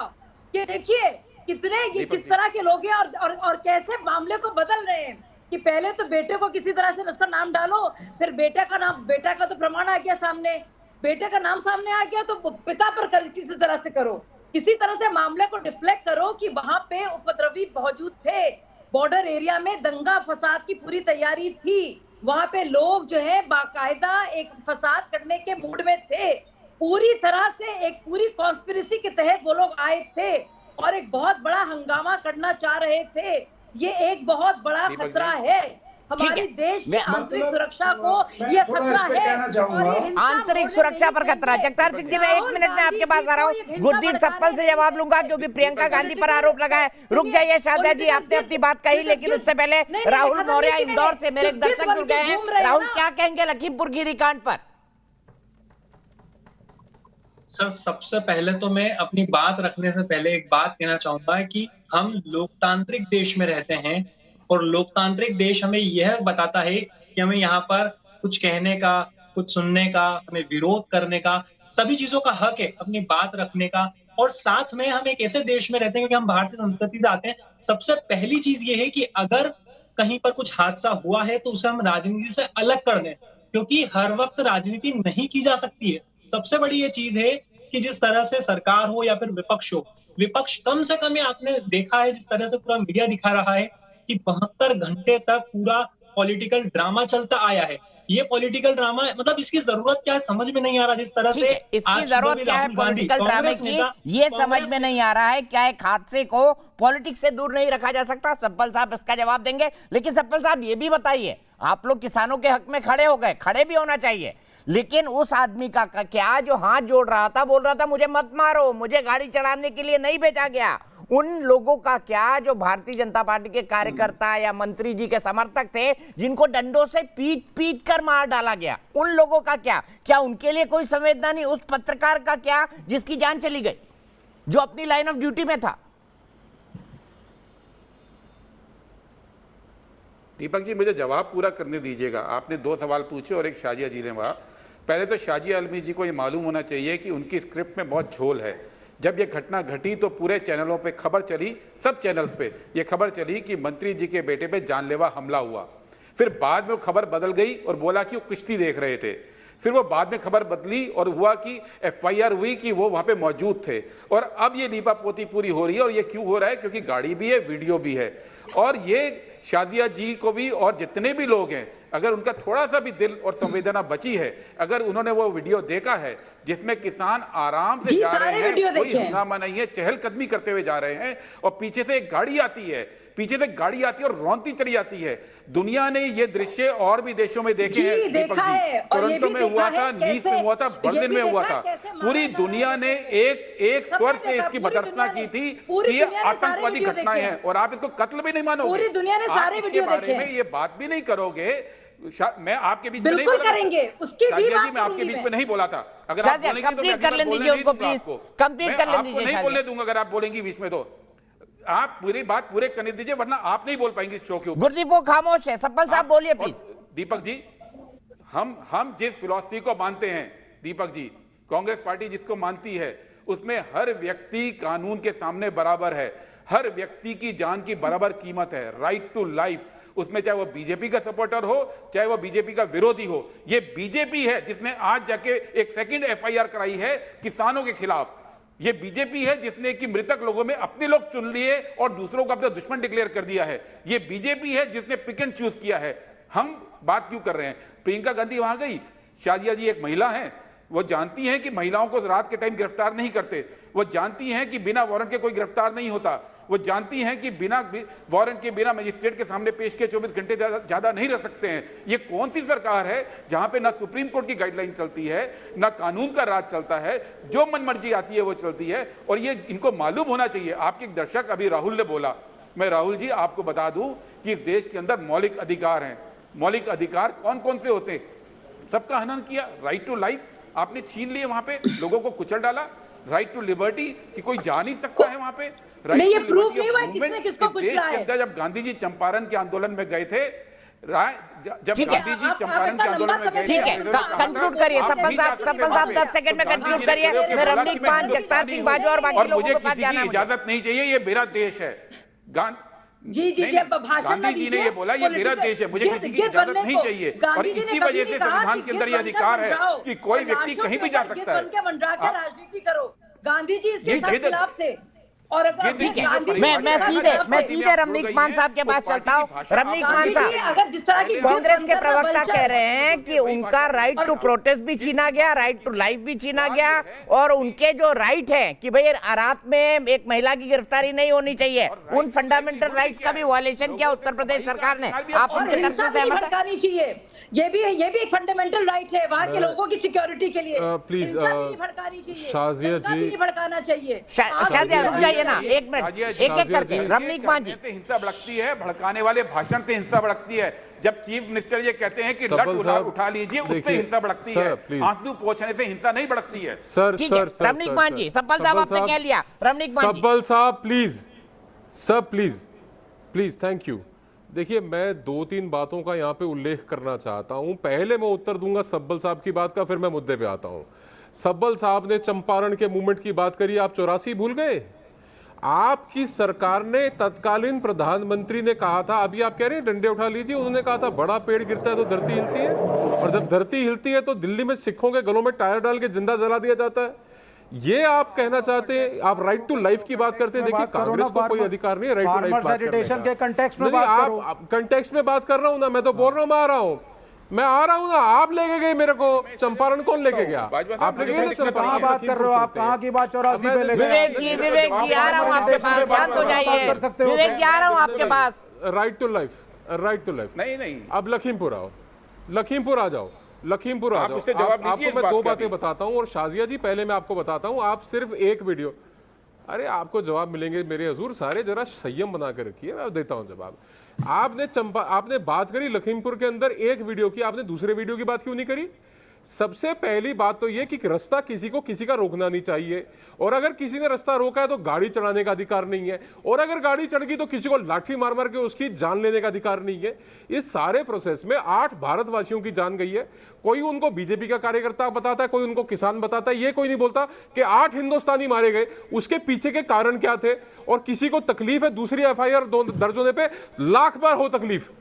कि देखिए कितने ये किस तरह के लोग हैं और कैसे मामले को बदल रहे हैं कि पहले तो बेटे को किसी तरह से उसका नाम डालो, फिर बेटा का तो प्रमाण आ गया सामने, बेटे का नाम सामने आ गया तो पिता पर किसी तरह से करो, किसी तरह से मामले को डिफ्लेक्ट करो कि वहां पे उपद्रवी मौजूद थे, बॉर्डर एरिया में दंगा फसाद की पूरी तैयारी थी, वहां पे लोग जो है बाकायदा एक फसाद करने के मूड में थे, पूरी तरह से एक पूरी कॉन्स्पिरेसी के तहत वो लोग आए थे और एक बहुत बड़ा हंगामा करना चाह रहे थे। ये एक बहुत बड़ा खतरा है हमारे देश की आंतरिक सुरक्षा को, ये खतरा है आंतरिक सुरक्षा पर खतरा। जगतार सिंह जी, मैं 1 मिनट में आपके पास आ रहा हूँ, गुरदीप सप्पल से जवाब लूंगा क्योंकि प्रियंका गांधी पर आरोप लगा है। रुक जाइए शारदा जी, आपने अपनी बात कही, लेकिन उससे पहले राहुल मौर्य इंदौर से मेरे दर्शक जुड़ गए हैं। राहुल, क्या कहेंगे लखीमपुर खीरी कांड पर? सर, सबसे पहले तो मैं अपनी बात रखने से पहले एक बात कहना चाहूंगा कि हम लोकतांत्रिक देश में रहते हैं और लोकतांत्रिक देश हमें यह बताता है कि हमें यहाँ पर कुछ कहने का, कुछ सुनने का, हमें विरोध करने का, सभी चीजों का हक है, अपनी बात रखने का। और साथ में हम एक ऐसे देश में रहते हैं क्योंकि हम भारतीय संस्कृति से आते हैं। सबसे पहली चीज ये है कि अगर कहीं पर कुछ हादसा हुआ है तो उसे हम राजनीति से अलग कर दें, क्योंकि हर वक्त राजनीति नहीं की जा सकती है। सबसे बड़ी ये चीज है कि जिस तरह से सरकार हो या फिर विपक्ष हो, विपक्ष कम से कम आपने देखा है जिस तरह से पूरा मीडिया दिखा रहा है कि 72 घंटे तक पूरा पॉलिटिकल ड्रामा चलता आया है। ये पॉलिटिकल ड्रामा मतलब इसकी जरूरत क्या है समझ में नहीं आ रहा। जिस तरह से इसकी जरूरत क्या है पॉलिटिकल ड्रामे की, ये समझ में नहीं आ रहा है। क्या एक हादसे को पॉलिटिक्स से दूर नहीं रखा जा सकता? सप्पल साहब इसका जवाब देंगे, लेकिन सप्पल साहब ये भी बताइए, आप लोग किसानों के हक में खड़े हो गए, खड़े भी होना चाहिए, लेकिन उस आदमी का क्या जो हाथ जोड़ रहा था, बोल रहा था मुझे मत मारो, मुझे गाड़ी चढ़ाने के लिए नहीं भेजा गया, उन लोगों का क्या जो भारतीय जनता पार्टी के कार्यकर्ता या मंत्री जी के समर्थक थे जिनको डंडों से पीट पीट कर मार डाला गया, उन लोगों का क्या उनके लिए कोई संवेदना नहीं? उस पत्रकार का क्या जिसकी जान चली गई, जो अपनी लाइन ऑफ ड्यूटी में था? दीपक जी, मुझे जवाब पूरा करने दीजिएगा। आपने 2 सवाल पूछे और एक शाजिया जी ने वहाँ। पहले तो शाजिया आलमी जी को ये मालूम होना चाहिए कि उनकी स्क्रिप्ट में बहुत झोल है। जब ये घटना घटी तो पूरे चैनलों पे खबर चली, सब चैनल्स पे ये खबर चली कि मंत्री जी के बेटे पे जानलेवा हमला हुआ। फिर बाद में वो खबर बदल गई और बोला कि वो कुश्ती देख रहे थे। फिर वो बाद में खबर बदली और हुआ कि FIR हुई कि वो वहाँ पे मौजूद थे। और अब ये लीपापोती पूरी हो रही है। और ये क्यों हो रहा है? क्योंकि गाड़ी भी है, वीडियो भी है। और ये शाजिया जी को भी और जितने भी लोग हैं, अगर उनका थोड़ा सा भी दिल और संवेदना बची है, अगर उन्होंने वो वीडियो देखा है जिसमें किसान आराम से जा रहे हैं, कोई हंगामा नहीं है, चहलकदमी करते हुए जा रहे हैं और पीछे से एक गाड़ी आती है, पीछे से गाड़ी आती है और रौंदती चली जाती है। दुनिया ने ये दृश्य और भी देशों में देखे हैं दीपक जी। टोरंटो में हुआ था, नीस में हुआ था, बर्लिन में हुआ था। पूरी दुनिया ने एक स्वर से इसकी भर्त्सना की थी कि ये आतंकवादी घटनाएं हैं और आप इसको कत्ल भी नहीं मानोगे। पूरी दुनिया ने सारे वीडियो देखे। बारे में ये बात भी नहीं करोगे। मैं आपके बीच में नहीं बोला, करेंगे उसकी भी बात मैं आपके बीच में नहीं बोला था। अगर आप बोलेंगे तो कंप्लीट कर लेने दीजिए उनको प्लीज, कंप्लीट कर लेने दीजिए। नहीं बोलने दूंगा अगर आप बोलेंगी बीच में, तो आप पूरी बात पूरे करने दीजिए, वरना आप नहीं बोल पाएंगे इस शो के ऊपर। गुरदीप वो खामोश है, सप्पल साहब बोलिए प्लीज। दीपक जी, हम जिस फिलॉसफी को मानते हैं दीपक जी, कांग्रेस पार्टी जिसको मानती है, उसमें हर व्यक्ति कानून के सामने बराबर है, हर व्यक्ति की जान की बराबर कीमत है, राइट टू लाइफ। उसमें चाहे वो बीजेपी का सपोर्टर हो, चाहे वो बीजेपी का विरोधी हो। ये बीजेपी है जिसने आज जाके एक सेकंड FIR कराई है किसानों के खिलाफ। ये बीजेपी है जिसने कि मृतक लोगों में अपने लोग चुन लिए और दूसरों को अपना दुश्मन डिक्लेयर कर दिया है। ये बीजेपी है जिसने पिक एंड चूज किया है। हम बात क्यों कर रहे हैं? प्रियंका गांधी वहां गई, शाजिया जी एक महिला है, वो जानती हैं कि महिलाओं को रात के टाइम गिरफ्तार नहीं करते, वो जानती हैं कि बिना वारंट के कोई गिरफ्तार नहीं होता, वो जानती हैं कि बिना वारंट के, बिना मजिस्ट्रेट के सामने पेश किए 24 घंटे ज्यादा नहीं रह सकते हैं। ये कौन सी सरकार है जहां पे ना सुप्रीम कोर्ट की गाइडलाइन चलती है, ना कानून का राज चलता है, जो मनमर्जी आती है वो चलती है। और ये इनको मालूम होना चाहिए। आपके एक दर्शक अभी राहुल ने बोला, मैं राहुल जी आपको बता दूं कि इस देश के अंदर मौलिक अधिकार हैं। मौलिक अधिकार कौन कौन से होते हैं? सबका हनन किया, राइट टू लाइफ आपने छीन लिए, वहां पे लोगों को कुचल डाला। राइट टू लिबर्टी कि कोई जा नहीं सकता है वहां पे। नहीं, ये प्रूफ नहीं हुआ किसने किसको कुछ लाया है। जब गांधी जी चंपारण के आंदोलन में गए थे, जब ठीक है। गांधी जी चंपारण के आंदोलन में गए, ठीक है, कंक्लूड करिए सब्बल साहब 10 सेकंड में कंक्लूड करिए। मैं रमनीक मान, जगतार सिंह बाजवा और बाकी लोगों मुझे के पास किसी जाना की है। इजाजत नहीं चाहिए, ये मेरा देश है। जी गांधी जी ने ये बोला, ये मेरा देश है, मुझे किसी की इजाजत नहीं चाहिए। और इसी वजह से संविधान के अंदर ये अधिकार है कि कोई व्यक्ति कहीं भी जा सकता है। राजनीति करो। गांधी जी इसके खिलाफ थे। और ठीक है, मैं सीधे रमनीक मान साहब के पास चलता हूँ। रमनीक मान साहब, अगर जिस तरह की कांग्रेस के प्रवक्ता कह रहे हैं कि उनका राइट टू प्रोटेस्ट भी छीना गया, राइट टू लाइफ भी छीना गया, और उनके जो राइट है कि भाई रात में एक महिला की गिरफ्तारी नहीं होनी चाहिए, उन फंडामेंटल राइट्स का भी वायलेशन किया उत्तर प्रदेश सरकार ने। आप उनके तरफ से सहमत हैं? चाहिए, ये भी एक फंडामेंटल राइट है वहाँ के लोगों की सिक्योरिटी के लिए। प्लीज भड़कानी चाहिए, शाजिया जी, भड़काना चाहिए। शाजिया रुक जाइए ना, एक मिनट, एक करके। रमनीक मान जी, से हिंसा भड़कती है, भड़काने वाले भाषण से हिंसा भड़कती है। जब चीफ मिनिस्टर ये कहते हैं कि लट उठा लीजिए, उससे हिंसा भड़कती है। आंसू पोंछने से हिंसा नहीं भड़कती है। सर रमनीक मान जी, सब्बल साहब आपने कह लिया। रमनीक मान जी, सब्बल साहब please, sir please, thank you. देखिए, मैं 2-3 बातों का यहाँ पे उल्लेख करना चाहता हूँ। पहले मैं उत्तर दूंगा सब्बल साहब की बात का, फिर मैं मुद्दे पे आता हूँ। सब्बल साहब ने चंपारण के मूवमेंट की बात करी, आप 84 भूल गए? आपकी सरकार ने, तत्कालीन प्रधानमंत्री ने कहा था, अभी आप कह रहे हैं डंडे उठा लीजिए, उन्होंने कहा था बड़ा पेड़ गिरता है तो धरती हिलती है, और जब धरती हिलती है तो दिल्ली में सिखों के गलों में टायर डाल के जिंदा जला दिया जाता है। ये आप कहना चाहते हैं? आप राइट टू लाइफ की बात करते हैं। देखिए, कांग्रेस को कोई अधिकार नहीं है राइट टू लाइफ बात करने के कंटेक्स्ट में बात करो। आप कंटेक्स्ट में बात कर रहा हूं ना, मैं तो बोल रहा हूं, मैं आ रहा हूं ना। आप लेके गए मेरे को चंपारण, कौन लेके गया? आप लेके गए ना। कहां बात कर रहे हो आप? कहां की बात 84 पे ले गए? विवेक जी आ रहा हूं आपके पास, शांत हो जाइए। विवेक जी आ रहा हूं आपके पास। राइट टू लाइफ नहीं, अब लखीमपुर आओ, लखीमपुर आ जाओ, लखीमपुर आ जाओ। आपको मैं 2 बातें बताता हूं, और शाजिया जी पहले मैं आपको बताता हूं, आप सिर्फ एक वीडियो, अरे आपको जवाब मिलेंगे मेरे हजूर सारे, जरा संयम बना के रखिए, मैं देता हूं जवाब। आपने बात करी लखीमपुर के अंदर एक वीडियो की, आपने दूसरे वीडियो की बात क्यों नहीं करी? सबसे पहली बात तो यह कि रास्ता किसी का रोकना नहीं चाहिए, और अगर किसी ने रास्ता रोका है तो गाड़ी चढ़ाने का अधिकार नहीं है, और अगर गाड़ी चढ़ गई तो किसी को लाठी मार मार के उसकी जान लेने का अधिकार नहीं है। इस सारे प्रोसेस में 8 भारतवासियों की जान गई है। कोई उनको बीजेपी का कार्यकर्ता बताता है, कोई उनको किसान बताता है, ये कोई नहीं बोलता कि 8 हिंदुस्तानी मारे गए, उसके पीछे के कारण क्या थे। और किसी को तकलीफ है दूसरी एफआईआर दर्ज होने पे, लाख बार हो तकलीफ,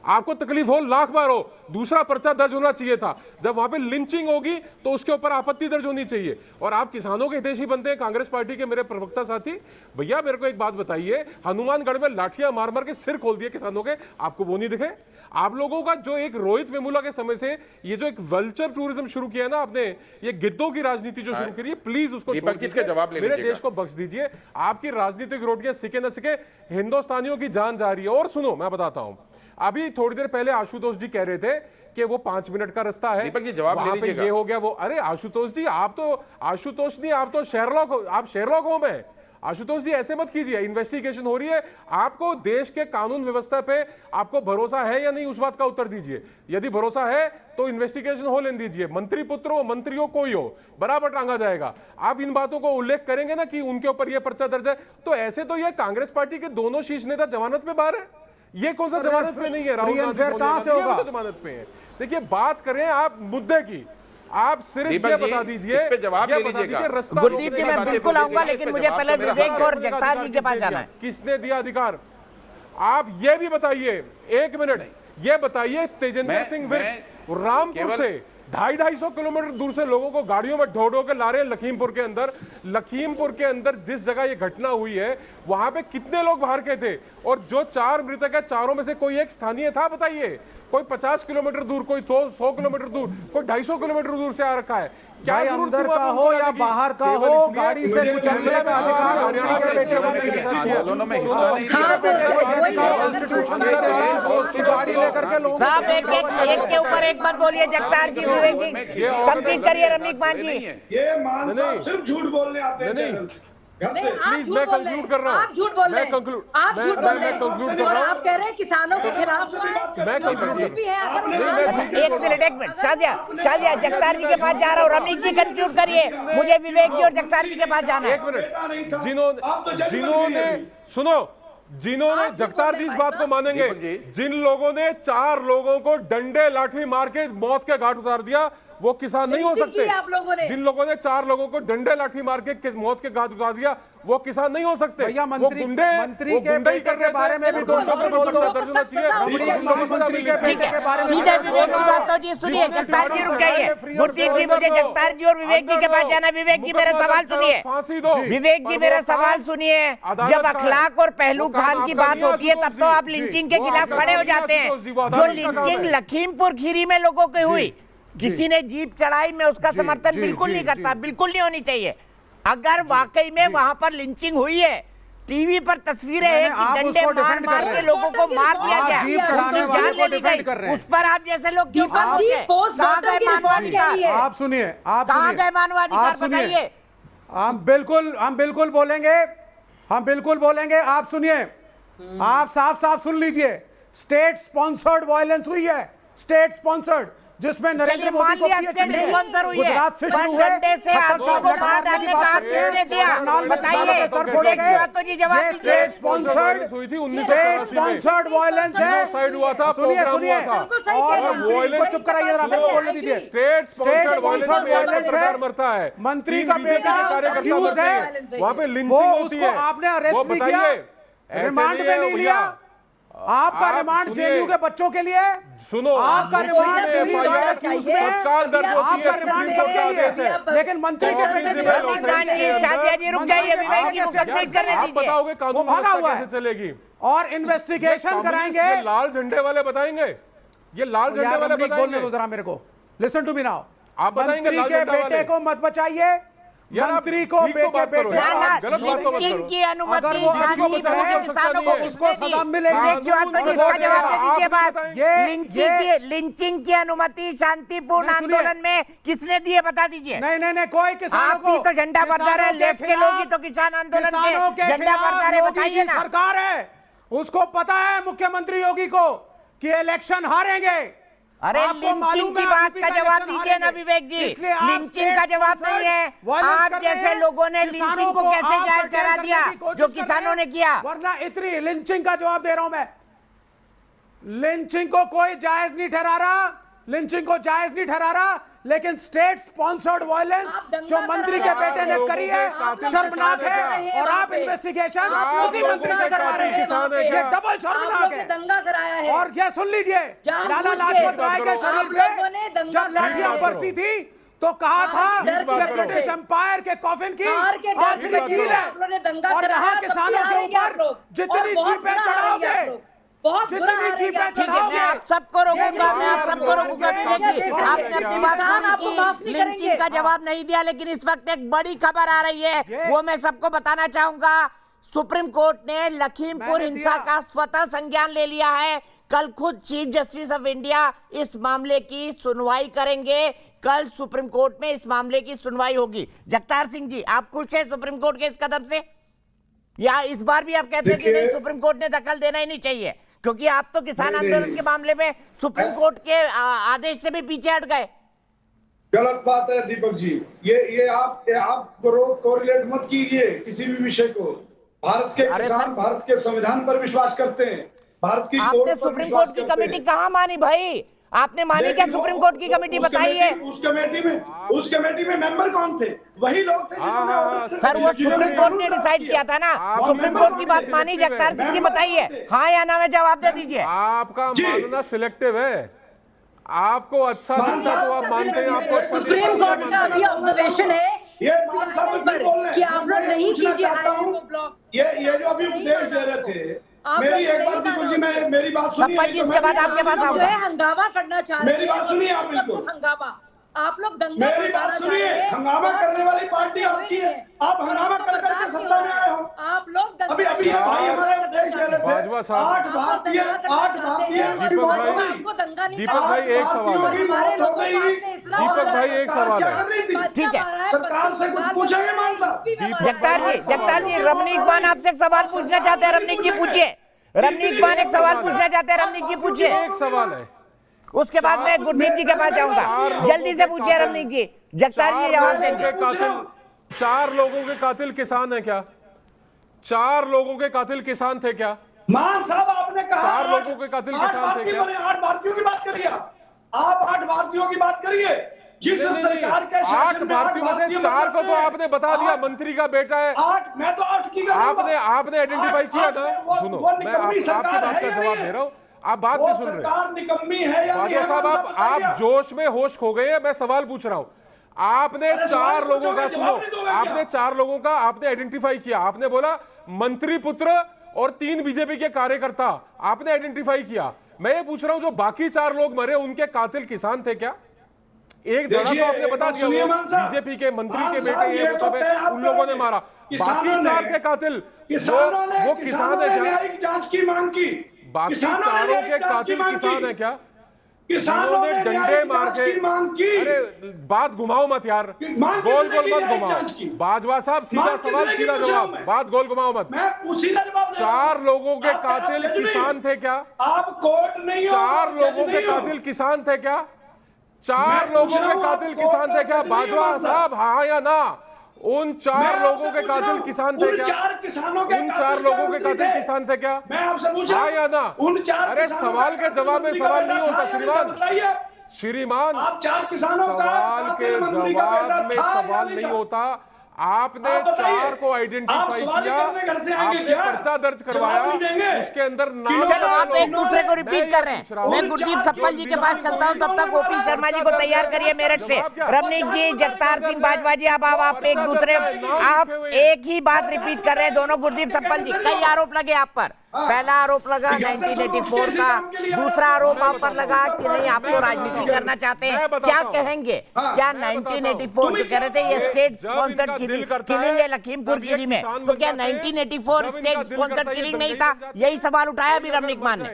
आपको तकलीफ हो, लाख बार हो, दूसरा पर्चा दर्ज होना चाहिए था। जब वहां पे लिंचिंग होगी तो उसके ऊपर आपत्ति दर्ज होनी चाहिए। और आप किसानों के हितैषी बनते हैं, कांग्रेस पार्टी के मेरे प्रवक्ता साथी। भैया मेरे को एक बात बताइए, हनुमानगढ़ में लाठियां मार मार के सिर खोल दिए किसानों के, आपको वो नहीं दिखे? आप लोगों का जो एक रोहित वेमुला के समय से ये जो एक वल्चर टूरिज्म शुरू किया है ना आपने, ये गिद्धों की राजनीति जो शुरू करी है, प्लीज उसको जवाब ले, मेरे देश को बख्श दीजिए। आपकी राजनीतिक रोटियां सिके न सिके, हिंदुस्तानियों की जान जा रही है। और सुनो, मैं बताता हूं, अभी थोड़ी देर पहले आशुतोष जी कह रहे थे कि वो 5 मिनट का रास्ता है, दीपक जी जवाब ले लीजिएगा। ये हो गया वो, अरे आशुतोष जी, आप तो आशुतोष नहीं, आप तो शेरलॉक हो, आप शेरलॉक हो। मैं आशुतोष जी ऐसे मत कीजिए, इन्वेस्टिगेशन हो रही है, आपको देश के कानून व्यवस्था पे आपको भरोसा है या नहीं, उस बात का उत्तर दीजिए। यदि भरोसा है तो इन्वेस्टिगेशन हो लेने दीजिए, मंत्री पुत्र हो, मंत्री हो, कोई हो, बराबर टांगा जाएगा। आप इन बातों को उल्लेख करेंगे ना कि उनके ऊपर यह पर्चा दर्ज है, तो ऐसे तो यह कांग्रेस पार्टी के दोनों शीर्ष नेता जमानत पे बाहर है। ये कौन सा जमानत पे नहीं है? राहुल गांधी कहां से होगा? जमानत पे है। देखिए, बात करें आप मुद्दे की, आप सिर्फ ये बता दीजिए, इस पे जवाब ले लीजिएगा। गुरदीप जी मैं बिल्कुल आऊंगा, लेकिन मुझे पहले विवेक और जगतार जी के पास जाना है। किसने दिया अधिकार? आप ये भी बताइए, 1 मिनट, ये बताइए, तेजेंद्र सिंह विर्क रामपुर से 250-250 किलोमीटर दूर से लोगों को गाड़ियों में ढो के ला रहे हैं लखीमपुर के अंदर। लखीमपुर के अंदर जिस जगह ये घटना हुई है, वहां पे कितने लोग बाहर के थे? और जो 4 मृतक है, चारों में से कोई एक स्थानीय था? बताइए। कोई 50 किलोमीटर दूर, कोई 100 किलोमीटर दूर, कोई 250 किलोमीटर दूर से आ रखा है। क्या अंदर का हो या बाहर का हो, गाड़ी से कुचलने का अधिकार मंत्री के बेटे को नहीं है। गाड़ी लेकर के लोग साहब एक के ऊपर एक बात बोलिए। जगतार जी, विवेक जी, कंप्लीट करिए। रमनीक मान जी, ये मान साहब सिर्फ झूठ बोलने आते हैं। प्लीज मैं कंक्लूड कर रहा हूं। आप झूठ बोल रहे हैं, आप झूठ बोल रहे हैं, कंक्लूड कर रहा हूं। आप कह रहे हैं किसानों के खिलाफ मैं कंक्लूड भी है। एक मिनट शाजिया जगतार जी के पास जा रहा हूँ। रमनीक जी कंक्लूड करिए, मुझे विवेक जी और जगतार जी के पास जाना है। 1 मिनट, जिन्होंने सुनो, जिन्होंने, जगतार जी इस बात को मानेंगे, जिन लोगों ने 4 लोगों को डंडे लाठी मार के मौत के घाट उतार दिया वो किसान नहीं हो सकते। आप लोगों ने जिन लोगों ने 4 लोगों को डंडे लाठी मार के मौत के घाट उतार दिया वो किसान नहीं हो सकते। भैया मंत्री के बेटे के बारे में भी 2 शब्द बोल दो। सीधे विवेक की बात हो जी, सुनिए जगतार जी रुक जाइए। गुरदीप जी मुझे जगतार जी और विवेक जी के पास जाना। विवेक जी मेरा सवाल सुनिए, विवेक जी मेरा सवाल सुनिए। जब अखलाक और पहलू खान की बात होती है तब तो आप लिंचिंग के खिलाफ खड़े हो जाते हैं। जो लिंचिंग लखीमपुर खीरी में लोगों की हुई, किसी ने जीप चढ़ाई, में उसका समर्थन बिल्कुल नहीं करता, बिल्कुल नहीं होनी चाहिए। अगर वाकई में वहां पर लिंचिंग हुई है, टीवी पर तस्वीरें हैं कि डंडे मार मार के लोगों को मार दिया गया, जान ले ली गई, उस पर आप जैसे लोग क्यों पहुंचे? कहां गए मानवाधिकार? आप सुनिए, कहां गए मानवाधिकार बताइए। हम बिल्कुल बोलेंगे। आप सुनिए, आप साफ साफ सुन लीजिए। स्टेट स्पॉन्सर्ड वायलेंस हुई है, स्टेट स्पॉन्सर्ड, जिसमें नरेंद्र मोदी को गुजरात से शुरू हुए, स्टेट स्पॉन्सर्ड वायलेंस है। सुनिए और चुप कराइए, बोलने दीजिए। स्टेट स्पॉन्सर्ड वायलेंस है। मंत्री का बेटा अक्यूज्ड है, वहां पे लिंचिंग होती है, आपने अरेस्ट नहीं किया, रिमांड में नहीं लिया। आपका रिमांड जेएनयू के बच्चों के लिए, सुनो, आपका रिमांड आपका रिमांड सबके लिए, लेकिन मंत्री के बेटे ने आप बताओगे कानून व्यवस्था कैसे चलेगी? और इन्वेस्टिगेशन कराएंगे। लाल झंडे वाले बताएंगे, ये लाल झंडे वाले बोलने दो जरा मेरे को। Listen to me now. आप बताएंगे मंत्री के बेटे को मत बचाइए, मंत्री को बेटे की अनुमति किसानों को किसने दी? लिंचिंग की अनुमति शांतिपूर्ण आंदोलन में किसने दी है बता दीजिए। नहीं कोई किसान, आप भी तो झंडा बरदार है, लेफ्ट के लोग ही तो किसान आंदोलन के झंडा बरदार है, बताइए ना। सरकार है, उसको पता है मुख्यमंत्री योगी को कि इलेक्शन हारेंगे। अरे लिंचिंग की बात का जवाब दीजिए ना विवेक जी, लिंचिंग का जवाब नहीं है। आप जैसे लोगों ने लिंचिंग को कैसे जायज करा दिया जो किसानों ने किया? वरना इतनी लिंचिंग का जवाब दे रहा हूं मैं। लिंचिंग को कोई जायज नहीं ठहरा रहा, लिंचिंग को जायज नहीं ठहरा रहा, लेकिन स्टेट स्पॉन्सर्ड वायलेंस जो मंत्री के बेटे ने करी है शर्मनाक है, और आप इन्वेस्टिगेशन उसी मंत्री से करवा रहे हैं। ये डबल शर्मनाक है। दंगा कराया है। और ये सुन लीजिए, लाला लाजपत राय के शरीर पे जब लाठियां बरसी थी तो कहा था कि ब्रिटिश एम्पायर के कॉफिन की आखिरी कील है, और यहाँ किसानों के ऊपर जितनी जीपें चढ़ाओगे, जितनी जीपें चढ़ाओगे, आप सबको रोकूंगा, मैं आप सबको रोकूंगा विवेक जी। आपने अपनी बात पूरी की, लिंचिंग का जवाब नहीं दिया, लेकिन इस वक्त एक बड़ी खबर आ रही है, वो मैं सबको बताना चाहूंगा। सुप्रीम कोर्ट ने लखीमपुर हिंसा का स्वतः संज्ञान ले लिया है। कल खुद चीफ जस्टिस ऑफ इंडिया इस मामले की सुनवाई करेंगे। कल सुप्रीम कोर्ट में इस मामले की सुनवाई होगी। जगतार सिंह जी, आप खुश हैं सुप्रीम कोर्ट के इस कदम से, या इस बार भी आप कहते हैं कि नहीं, सुप्रीम कोर्ट ने दखल देना ही नहीं चाहिए? क्योंकि आप तो किसान आंदोलन के मामले में सुप्रीम कोर्ट के आदेश से भी पीछे हट गए। गलत बात है दीपक जी, ये आप कोरिलेट मत कीजिए किसी भी विषय को। भारत के किसान भारत के संविधान पर विश्वास करते हैं, भारत की आपने सुप्रीम कोर्ट की कमेटी कहाँ मानी भाई? आपने मानी क्या सुप्रीम कोर्ट की कमेटी? बताइए। उस कमेटी में मेंबर कौन थे? वही लोग थे सर, वो सुप्रीम कोर्ट ने डिसाइड किया था ना। सुप्रीम कोर्ट की बात मानी जगतार सिंह जी, बताइए हाँ या ना में जवाब दे दीजिए। आपका मानना सिलेक्टिव है, आपको अच्छा लगता तो आप मानते हैं, आपको सुप्रीम कोर्ट का अभी ऑब्जर्वेशन है ये मान साहब बोल रहे कि आप लोग नहीं कीजिए। ये जो अभी उपदेश दे रहे थे, मेरी एक बार दीपक जी, मैं मेरी बात सुनिए, इसके बाद आपके पास जो है हंगामा करना चाह रहे हैं। मेरी बात सुनिए आप, बिल्कुल हंगामा, आप लोग दंगा, मेरी बात सुनिए। हंगामा करने वाली पार्टी आपकी है, आप हंगामा कर करके सत्ता में आए हो। आप लोग अभी ये भाई हमारा उपदेश दे रहे थे, 8 भारतीय दीपक भाई एक सवाल है, दीपक भाई एक सवाल है, ठीक है, सरकार से कुछ पूछेंगे मान साहब? जगतार जी, रमनीक मान आपसे एक सवाल पूछना चाहते हैं। रमनीक जी पूछिए। रमनीक मान एक सवाल पूछना चाहते हैं। रमनीक जी पूछिए। एक सवाल है, उसके बाद मैं गुरदीप जी के पास जाऊंगा। जल्दी से पूछिए रमनीक जी। जगतार जी जवाब देंगे। 4 लोगों के कातिल किसान है क्या? 4 लोगों के कातिल किसान थे क्या? मान साहब आपने कहा 4 लोगों के कातिल किसान थे क्या? 8 भारतीयों की बात करिए, आप 8 भारतीयों की बात करिए। जिस सरकार के शासन में 8 भारतीयों में से 4 को तो आपने बता दिया, मंत्री का बेटा है। 8, मैं तो 8 की आपने आइडेंटिफाई किया था। सुनो, मैं आपकी बात का जवाब दे रहा हूं, आप बात नहीं सुन रहे। सरकार निकम्मी है या नहीं? साहब आप जोश में होश खो गए हैं, मैं सवाल पूछ रहा हूं। आपने 4 लोगों का, सुनो, आपने 4 लोगों का आपने आइडेंटिफाई किया। आपने बोला मंत्री पुत्र और 3 बीजेपी के कार्यकर्ता आपने आइडेंटिफाई किया। मैं ये पूछ रहा हूं जो बाकी 4 लोग मरे उनके कातिल किसान थे क्या? एक धड़ा तो आपने बता दिया, बीजेपी के मंत्री के बेटे ये सब है, उन लोगों ने मारा। बाकी 4 के कातिल वो किसान है क्या? न्यायिक जांच की मांग की। बाकी 4 के कातिल किसान है क्या? किसानों ने डंडे मार के मांग की। अरे बात घुमाओ मत यार, गोल गोल मत घुमाओ। बाजवा साहब सीधा सवाल सीधा जवाब, बात गोल घुमाओ मत। मैं सीधा जवाब 4 लोगों के कातिल किसान थे क्या? आप कोर्ट नहीं हो, 4 लोगों के कातिल किसान थे क्या? 4 लोगों के कातिल किसान थे क्या? बाजवा साहब हाँ या ना? उन 4 लोगों के कातिल किसान थे क्या? 4 किसानों के उन 4 लोगों के कातिल किसान थे क्या? मैं आपसे पूछ रहा हूं, हाँ या ना? उन 4 अरे सवाल के जवाब में सवाल नहीं होता श्रीमान। श्रीमान आप 4 किसानों का सवाल के जवाब में सवाल नहीं होता। आपने 4 को आइडेंटिफाई किया, आपने पर्चा दर्ज करवाया, उसके अंदर नाम। चलो आप एक दूसरे को रिपीट कर रहे हैं। मैं गुरदीप सप्पल जी के पास चलता हूं, तब तक ओपी शर्मा जी को तैयार करिए मेरठ से। रमनीक जी, जगतार सिंह बाजवा जी, अब आप एक दूसरे, आप एक ही बात रिपीट कर रहे हैं दोनों। गुरदीप सप्पल जी, कई आरोप लगे आप पर। पहला आरोप लगा 1984 का, दूसरा आरोप आप पर लगा कि नहीं आप तो राजनीति करना चाहते हैं। क्या कहेंगे? क्या 1984 जो कह रहे थे ये स्टेट स्पॉन्सर्ड किलिंग है लखीमपुर खीरी में, तो क्या 1984 स्टेट स्पॉन्सर्ड किलिंग नहीं था? यही सवाल उठाया अभी रमनीक मान ने।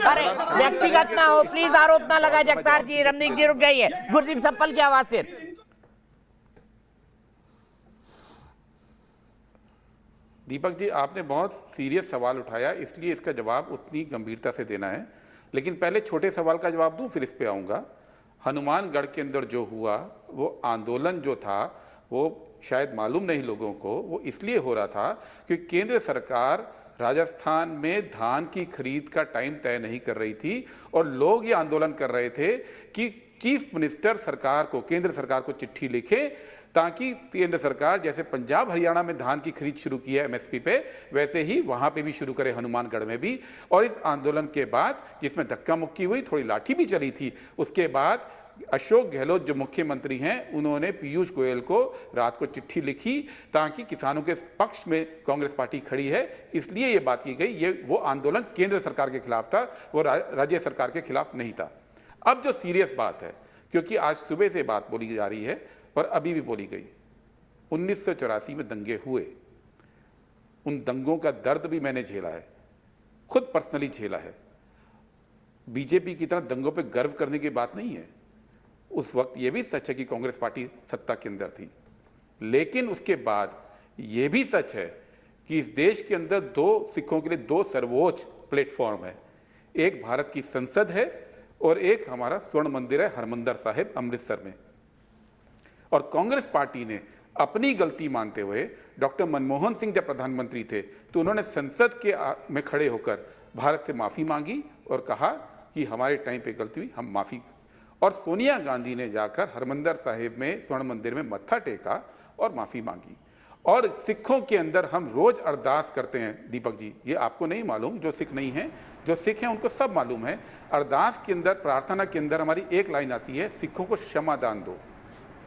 अरे व्यक्तिगत ना हो प्लीज, आरोप ना लगा। जगतार जी, रमनीक जी रुक जाइए। गुरदीप सप्पल की आवाज से। दीपक जी, आपने बहुत सीरियस सवाल उठाया, इसलिए इसका जवाब उतनी गंभीरता से देना है। लेकिन पहले छोटे सवाल का जवाब दूं, फिर इस पे आऊँगा। हनुमानगढ़ के अंदर जो हुआ, वो आंदोलन जो था, वो शायद मालूम नहीं लोगों को, वो इसलिए हो रहा था क्योंकि केंद्र सरकार राजस्थान में धान की खरीद का टाइम तय नहीं कर रही थी और लोग ये आंदोलन कर रहे थे कि चीफ मिनिस्टर सरकार को, केंद्र सरकार को चिट्ठी लिखे ताकि केंद्र सरकार जैसे पंजाब हरियाणा में धान की खरीद शुरू की है एमएसपी पे, वैसे ही वहां पे भी शुरू करे, हनुमानगढ़ में भी। और इस आंदोलन के बाद जिसमें धक्का मुक्की हुई, थोड़ी लाठी भी चली थी, उसके बाद अशोक गहलोत जो मुख्यमंत्री हैं, उन्होंने पीयूष गोयल को रात को चिट्ठी लिखी ताकि किसानों के पक्ष में कांग्रेस पार्टी खड़ी है, इसलिए ये बात की गई। ये वो आंदोलन केंद्र सरकार के खिलाफ था, वो राज्य सरकार के खिलाफ नहीं था। अब जो सीरियस बात है, क्योंकि आज सुबह से बात बोली जा रही है और अभी भी बोली गई, 1984 में दंगे हुए, उन दंगों का दर्द भी मैंने झेला है, खुद पर्सनली झेला है। बीजेपी की तरह दंगों पे गर्व करने की बात नहीं है। उस वक्त ये भी सच है कि कांग्रेस पार्टी सत्ता के अंदर थी, लेकिन उसके बाद ये भी सच है कि इस देश के अंदर सिखों के लिए दो सर्वोच्च प्लेटफॉर्म है। एक भारत की संसद है और एक हमारा स्वर्ण मंदिर है हरमंदिर साहिब अमृतसर में। और कांग्रेस पार्टी ने अपनी गलती मानते हुए, डॉक्टर मनमोहन सिंह जब प्रधानमंत्री थे तो उन्होंने संसद के में खड़े होकर भारत से माफ़ी मांगी और कहा कि हमारे टाइम पे गलती हुई, हम माफ़ी। और सोनिया गांधी ने जाकर हरमंदिर साहिब में स्वर्ण मंदिर में मत्था टेका और माफ़ी मांगी। और सिखों के अंदर हम रोज़ अरदास करते हैं दीपक जी, ये आपको नहीं मालूम, जो सिख नहीं हैं, जो सिख हैं उनको सब मालूम है। अरदास के अंदर, प्रार्थना के अंदर हमारी एक लाइन आती है, सिखों को क्षमादान दो।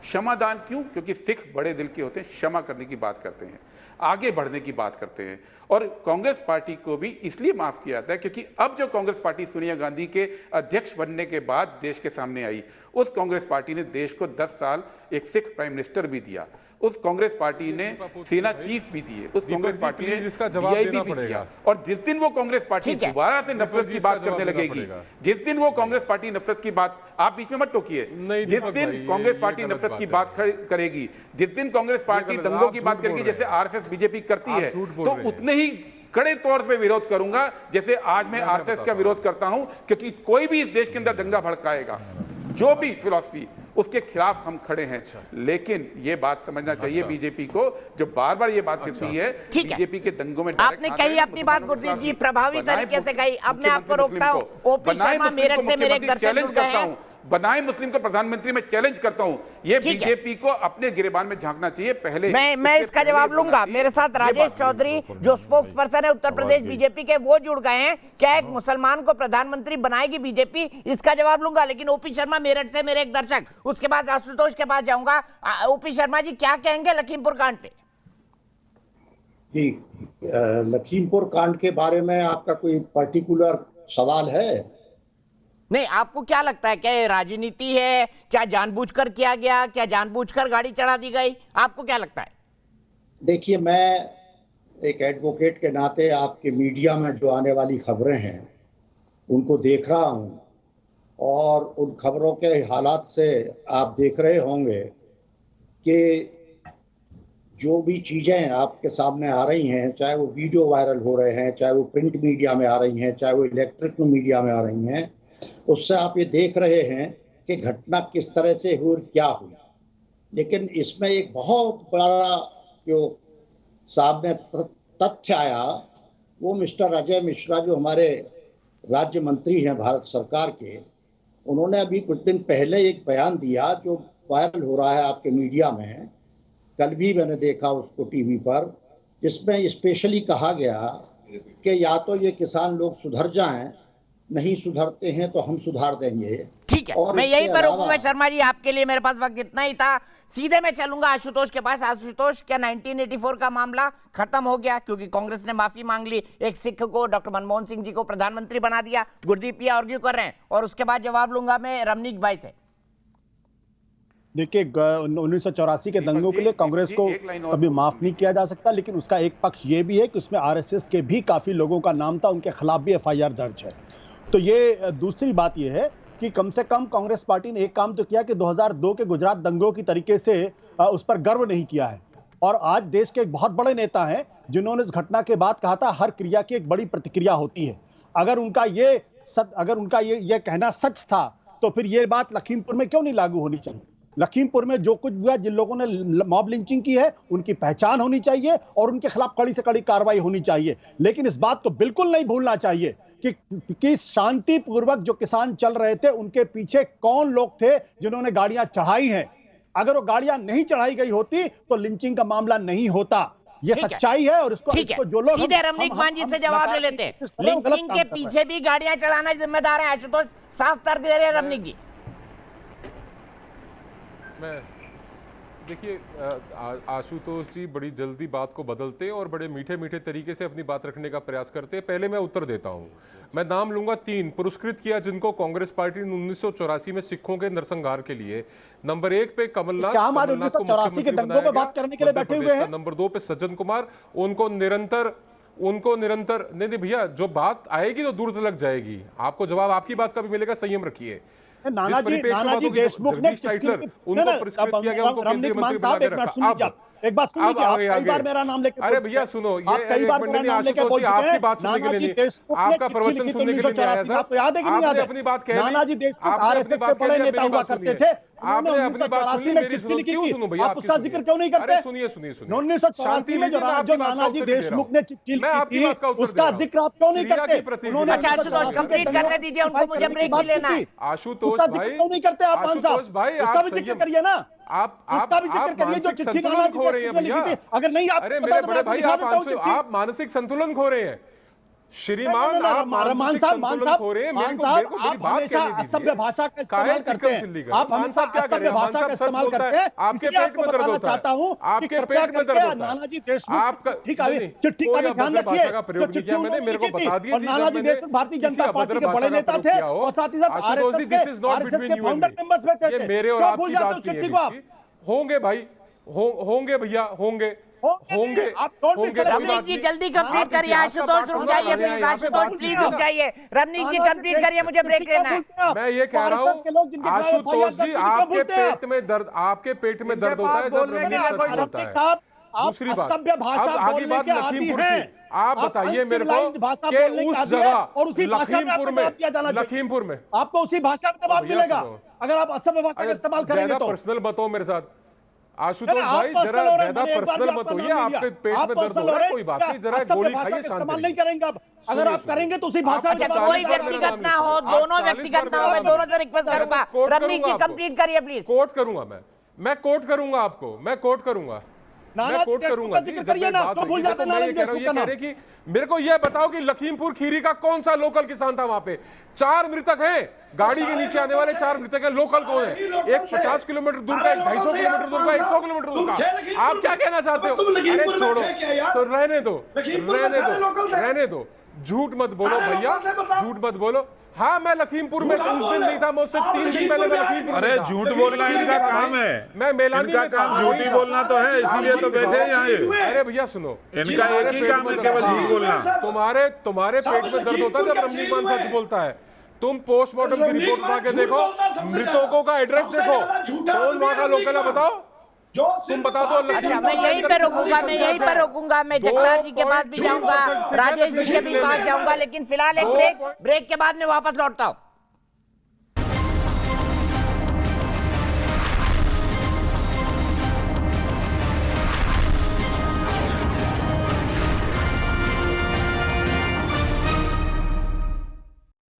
क्षमादान क्यों? क्योंकि सिख बड़े दिल के होते हैं, क्षमा करने की बात करते हैं, आगे बढ़ने की बात करते हैं। और कांग्रेस पार्टी को भी इसलिए माफ़ किया जाता है क्योंकि अब जो कांग्रेस पार्टी सोनिया गांधी के अध्यक्ष बनने के बाद देश के सामने आई, उस कांग्रेस पार्टी ने देश को 10 साल एक सिख प्राइम मिनिस्टर भी दिया, उस कांग्रेस पार्टी ने सेना चीफ भी दिए, उस कांग्रेस पार्टी ने DIG भी दिया। और जिस दिन वो कांग्रेस पार्टी दोबारा से नफरत की बात करने लगेगी, जिस दिन वो कांग्रेस पार्टी नफरत की बात, आप बीच में मत टोकिए, जिस दिन कांग्रेस पार्टी नफरत की बात करेगी, जिस दिन कांग्रेस पार्टी दंगों की बात करेगी जैसे RSS बीजेपी करती है, तो उतने ही कड़े तौर पे विरोध करूंगा जैसे आज मैं RSS का विरोध करता हूं। क्योंकि कोई भी इस देश के अंदर दंगा भड़काएगा, जो भी फिलॉसफी उसके खिलाफ हम खड़े हैं। लेकिन ये बात समझना चाहिए बीजेपी को, जो बार बार ये बात कहती है बीजेपी के दंगों में आपने कही अपनी बात गुरदीप जी प्रभावी तरीके से कही। अब मैं आपको रोकता हूं, ओपी शर्मा मेरठ से मेरे एक दर्शक जुड़ गए हैं। बनाए मुस्लिम को प्रधानमंत्री में चैलेंज करता हूं, ये बीजेपी को अपने गिरेबान में झांकना चाहिए। पहले मैं इसका जवाब लूंगा। मेरे साथ राजेश चौधरी जो स्पोक्स पर्सन है उत्तर प्रदेश बीजेपी के, वो जुड़ गए हैं। क्या एक मुसलमान को प्रधानमंत्री बनाएगी बीजेपी? इसका जवाब लूंगा। लेकिन ओपी शर्मा मेरठ से मेरे एक दर्शक, उसके बाद आशुतोष के पास जाऊंगा। ओपी शर्मा जी क्या कहेंगे लखीमपुर कांड पे? जी, लखीमपुर कांड के बारे में आपका कोई पर्टिकुलर सवाल है? नहीं, आपको क्या लगता है, क्या राजनीति है, क्या जानबूझकर किया गया, क्या जानबूझकर गाड़ी चढ़ा दी गई? आपको क्या लगता है? देखिए, मैं एक एडवोकेट के नाते आपके मीडिया में जो आने वाली खबरें हैं उनको देख रहा हूं, और उन खबरों के हालात से आप देख रहे होंगे कि जो भी चीज़ें आपके सामने आ रही हैं, चाहे वो वीडियो वायरल हो रहे हैं, चाहे वो प्रिंट मीडिया में आ रही हैं, चाहे वो इलेक्ट्रिकल मीडिया में आ रही हैं, उससे आप ये देख रहे हैं कि घटना किस तरह से हुई और क्या हुई। लेकिन इसमें एक बहुत बड़ा जो सामने तथ्य आया, वो मिस्टर अजय मिश्रा जो हमारे राज्य मंत्री हैं भारत सरकार के, उन्होंने अभी कुछ दिन पहले एक बयान दिया जो वायरल हो रहा है आपके मीडिया में। कल भी मैंने देखा उसको टीवी पर, जिसमें स्पेशली कहा गया कि या तो ये किसान लोग सुधर जाएं, नहीं सुधरते हैं तो हम सुधार देंगे। ठीक है, मैं यहीं पर रोकूंगा शर्मा जी, आपके लिए मेरे पास वक्त इतना ही था। सीधे मैं चलूंगा आशुतोष के पास। आशुतोष, क्या 1984 का मामला खत्म हो गया क्योंकि कांग्रेस ने माफी मांग ली, एक सिख को, डॉक्टर मनमोहन सिंह जी को प्रधानमंत्री बना दिया? गुरदीप ये आर्ग्यू कर रहे हैं, और उसके बाद जवाब लूंगा मैं रमनीक भाई से। देखिए, 1984 के दंगों के लिए कांग्रेस को अभी माफ नहीं किया जा सकता, लेकिन उसका एक पक्ष ये भी है कि उसमें आरएसएस के भी काफी लोगों का नाम था, उनके खिलाफ भी एफआईआर दर्ज है। तो ये दूसरी बात ये है कि कम से कम कांग्रेस पार्टी ने एक काम तो किया कि 2002 के गुजरात दंगों की तरीके से उस पर गर्व नहीं किया है। और आज देश के एक बहुत बड़े नेता हैं जिन्होंने इस घटना के बाद कहा था हर क्रिया की एक बड़ी प्रतिक्रिया होती है। अगर उनका ये कहना सच था तो फिर ये बात लखीमपुर में क्यों नहीं लागू होनी चाहिए? लखीमपुर में जो कुछ हुआ, जिन लोगों ने मॉब लिंचिंग की है, उनकी पहचान होनी चाहिए और उनके खिलाफ कड़ी से कड़ी कार्रवाई होनी चाहिए। लेकिन इस बात को बिल्कुल नहीं भूलना चाहिए कि शांतिपूर्वक जो किसान चल रहे थे उनके पीछे कौन लोग थे जिन्होंने गाड़ियां चढ़ाई हैं। अगर वो गाड़ियां नहीं चढ़ाई गई होती तो लिंचिंग का मामला नहीं होता। ये सच्चाई है, और इसको जो लोग सीधे रमनीक मान जी से जवाब ले लेते हैं। लिंचिंग के पीछे भी गाड़ियां चढ़ाना जिम्मेदार है आशुतोष, साफ तर्क दे रहे हैं रमनीक जी। देखिए, आशुतोष जी बड़ी जल्दी बात को बदलते और बड़े मीठे मीठे तरीके से अपनी बात रखने का प्रयास करते हैं। पहले मैं उत्तर देता हूं। मैं नाम लूंगा 3 पुरस्कृत किया जिनको कांग्रेस पार्टी ने 1984 में सिखों के नरसंहार के लिए। नंबर 1 पे कमलनाथ को मुख्यमंत्री बनाया गया। नंबर 2 पे सज्जन कुमार, उनको निरंतर नहीं भैया, जो बात आएगी तो दूर तक जाएगी। आपको जवाब आपकी बात का भी मिलेगा, संयम रखिए। नानाजी देशमुख ने उनको पुरस्कृत किया गया, उनको केंद्रीय मंत्री बना के रखा। एक बात सुनिए, आप कई बार मेरा नाम लेके, अरे भैया सुनो, ये कई बार मेरा नाम लेके बोल चुके हैं। आपकी बात सुनने के लिए नहीं, आपका प्रवचन सुनने के लिए नहीं आया सर। आपको याद है कि नहीं याद है? अपनी बात कह ली, नानाजी देशमुख आरएसएस के बड़े नेता हुआ करते थे। आपने अपनी बात सुनी, मेरी सुनी, क्यों सुनो भैया? आप उसका जिक्र क्यों नहीं करते? सुनिए 1984 में जो नानाजी देशमुख ने चिट्ठी लिखी थी, उसका जिक्र आप क्यों नहीं करते? उन्होंने आशुतोष कंप्लीट करने दीजिए उनको, मुझे ब्रेक भी लेना है। आशुतोष भाई क्यों नहीं करते आप? भाई उसका भी जिक्र करिए ना, उसका भी जिक्र करिए जो चिट्ठी नानाजी खो रहे हैं भैया। अगर नहीं आप, अरे मेरे बड़े भाई, आप मानसिक संतुलन खो रहे हैं श्रीमान, आप मानसिक संतुलन खो रहे हैं। मेरी बात कहने दीजिए। असभ्य भाषा का इस्तेमाल करते हैं आप, हमेशा असभ्य भाषा का इस्तेमाल करते हैं। आपके पेट में दर्द होता है, आपके पेट में दर्द होता है। नानाजी देशमुख आपका चिट्ठी का ध्यान रखिए का प्रयोग किया मैंने, मेरे को बता दिया। नानाजी देशमुख भारतीय जनता पार्टी के बड़े नेता थे और साथ ही साथ आरएसएस के फाउंडर मेंबर्स में थे। मेरे और आपकी बात नहीं है। होंगे भाई, होंगे भैया, होंगे। रमनीक जी जल्दी कंप्लीट करिए। आशुतोष रुक जाइए प्लीज, आशुतोष प्लीज रुक जाइए। रमनीक जी कंप्लीट करिए, मुझे ब्रेक लेना है। मैं ये कह रहा हूँ आशुतोष जी, आपके पेट में दर्द होता है जब रमनीक सच बोलता है। दूसरी बात, असभ्य भाषा अब आगे बोलने बात के आदी लखीमपुर हैं। की। आप बताइए मेरे को uncivilized भाषा कि बोलने के उस आदी हैं जगह और उसी भाषा में आपको जवाब दिया जाना चाहिए। लखीमपुर में आपको उसी भाषा में जवाब भैया मिलेगा सुनो। अगर आप असभ्य भाषा का इस्तेमाल करेंगे तो। पर्सनल बताओ मेरे साथ आशुतोष अरे आप भाई, पर्सनल जरा हो रहे हैं, ज्यादा मैंने एक बार पर्सनल भी मत आपका होइए, नाम आपके लिया। पेट आप में दर्द पर्सनल हो रहा रहे है, हैं, कोई बात क्या नहीं, जरा असभ्य गोली भाषा खाइए का शांति इस्तेमाल से। नहीं करेंगे आप। अगर आप करेंगे तो उसी भाषा में अच्छा, जवाब कोई मिलेगा। व्यक्तिगत ना हो, दोनों व्यक्तिगत ना हो, मैं दोनों से रिक्वेस्ट करूंगा। रमनीत जी कंप्लीट करिए प्लीज। कोट करूंगा मैं कोट करूंगा आपको, मैं कोट करूंगा, मैं कोट करूंगा जी। जब मैं बात होगी तो मैं ये कह रहा हूं, ये कह रहे कि मेरे को ये बताओ कि लखीमपुर खीरी का कौन सा लोकल किसान था वहां पे? 4 मृतक हैं, गाड़ी के नीचे आने वाले 4 मृतक हैं। लोकल कौन है? एक 50 किलोमीटर दूर का, एक 250 किलोमीटर दूर का, 100 किलोमीटर दूर का। आप क्या कहना चाहते हो? अरे छोड़ो, तो रहने दो, झूठ मत बोलो भैया, झूठ मत बोलो। हाँ, मैं लखीमपुर में उस दिन नहीं था, मुझसे 3 दिन पहले मैं लखीमपुर। अरे झूठ बोलना इनका काम है, मैं मेलानी इनका काम झूठी बोलना तो है, इसीलिए तो बैठे हैं यहाँ ये। अरे भैया सुनो, इनका एक ही काम है, केवल झूठ बोलना। तुम्हारे पेट में दर्द होता है जब रमनीक मान सच बोलता है। तुम पोस्टमार्टम की रिपोर्ट उठा के देखो, मृतकों का एड्रेस देखो, कौन वहां का लोकल है बताओ, तुम बता दो। अच्छा, मैं यहीं पे रोकूंगा, मैं जगतार जी के पास भी जाऊंगा, राजेश जी के भी पास जाऊंगा, लेकिन फिलहाल एक ब्रेक के बाद में वापस लौटता हूँ।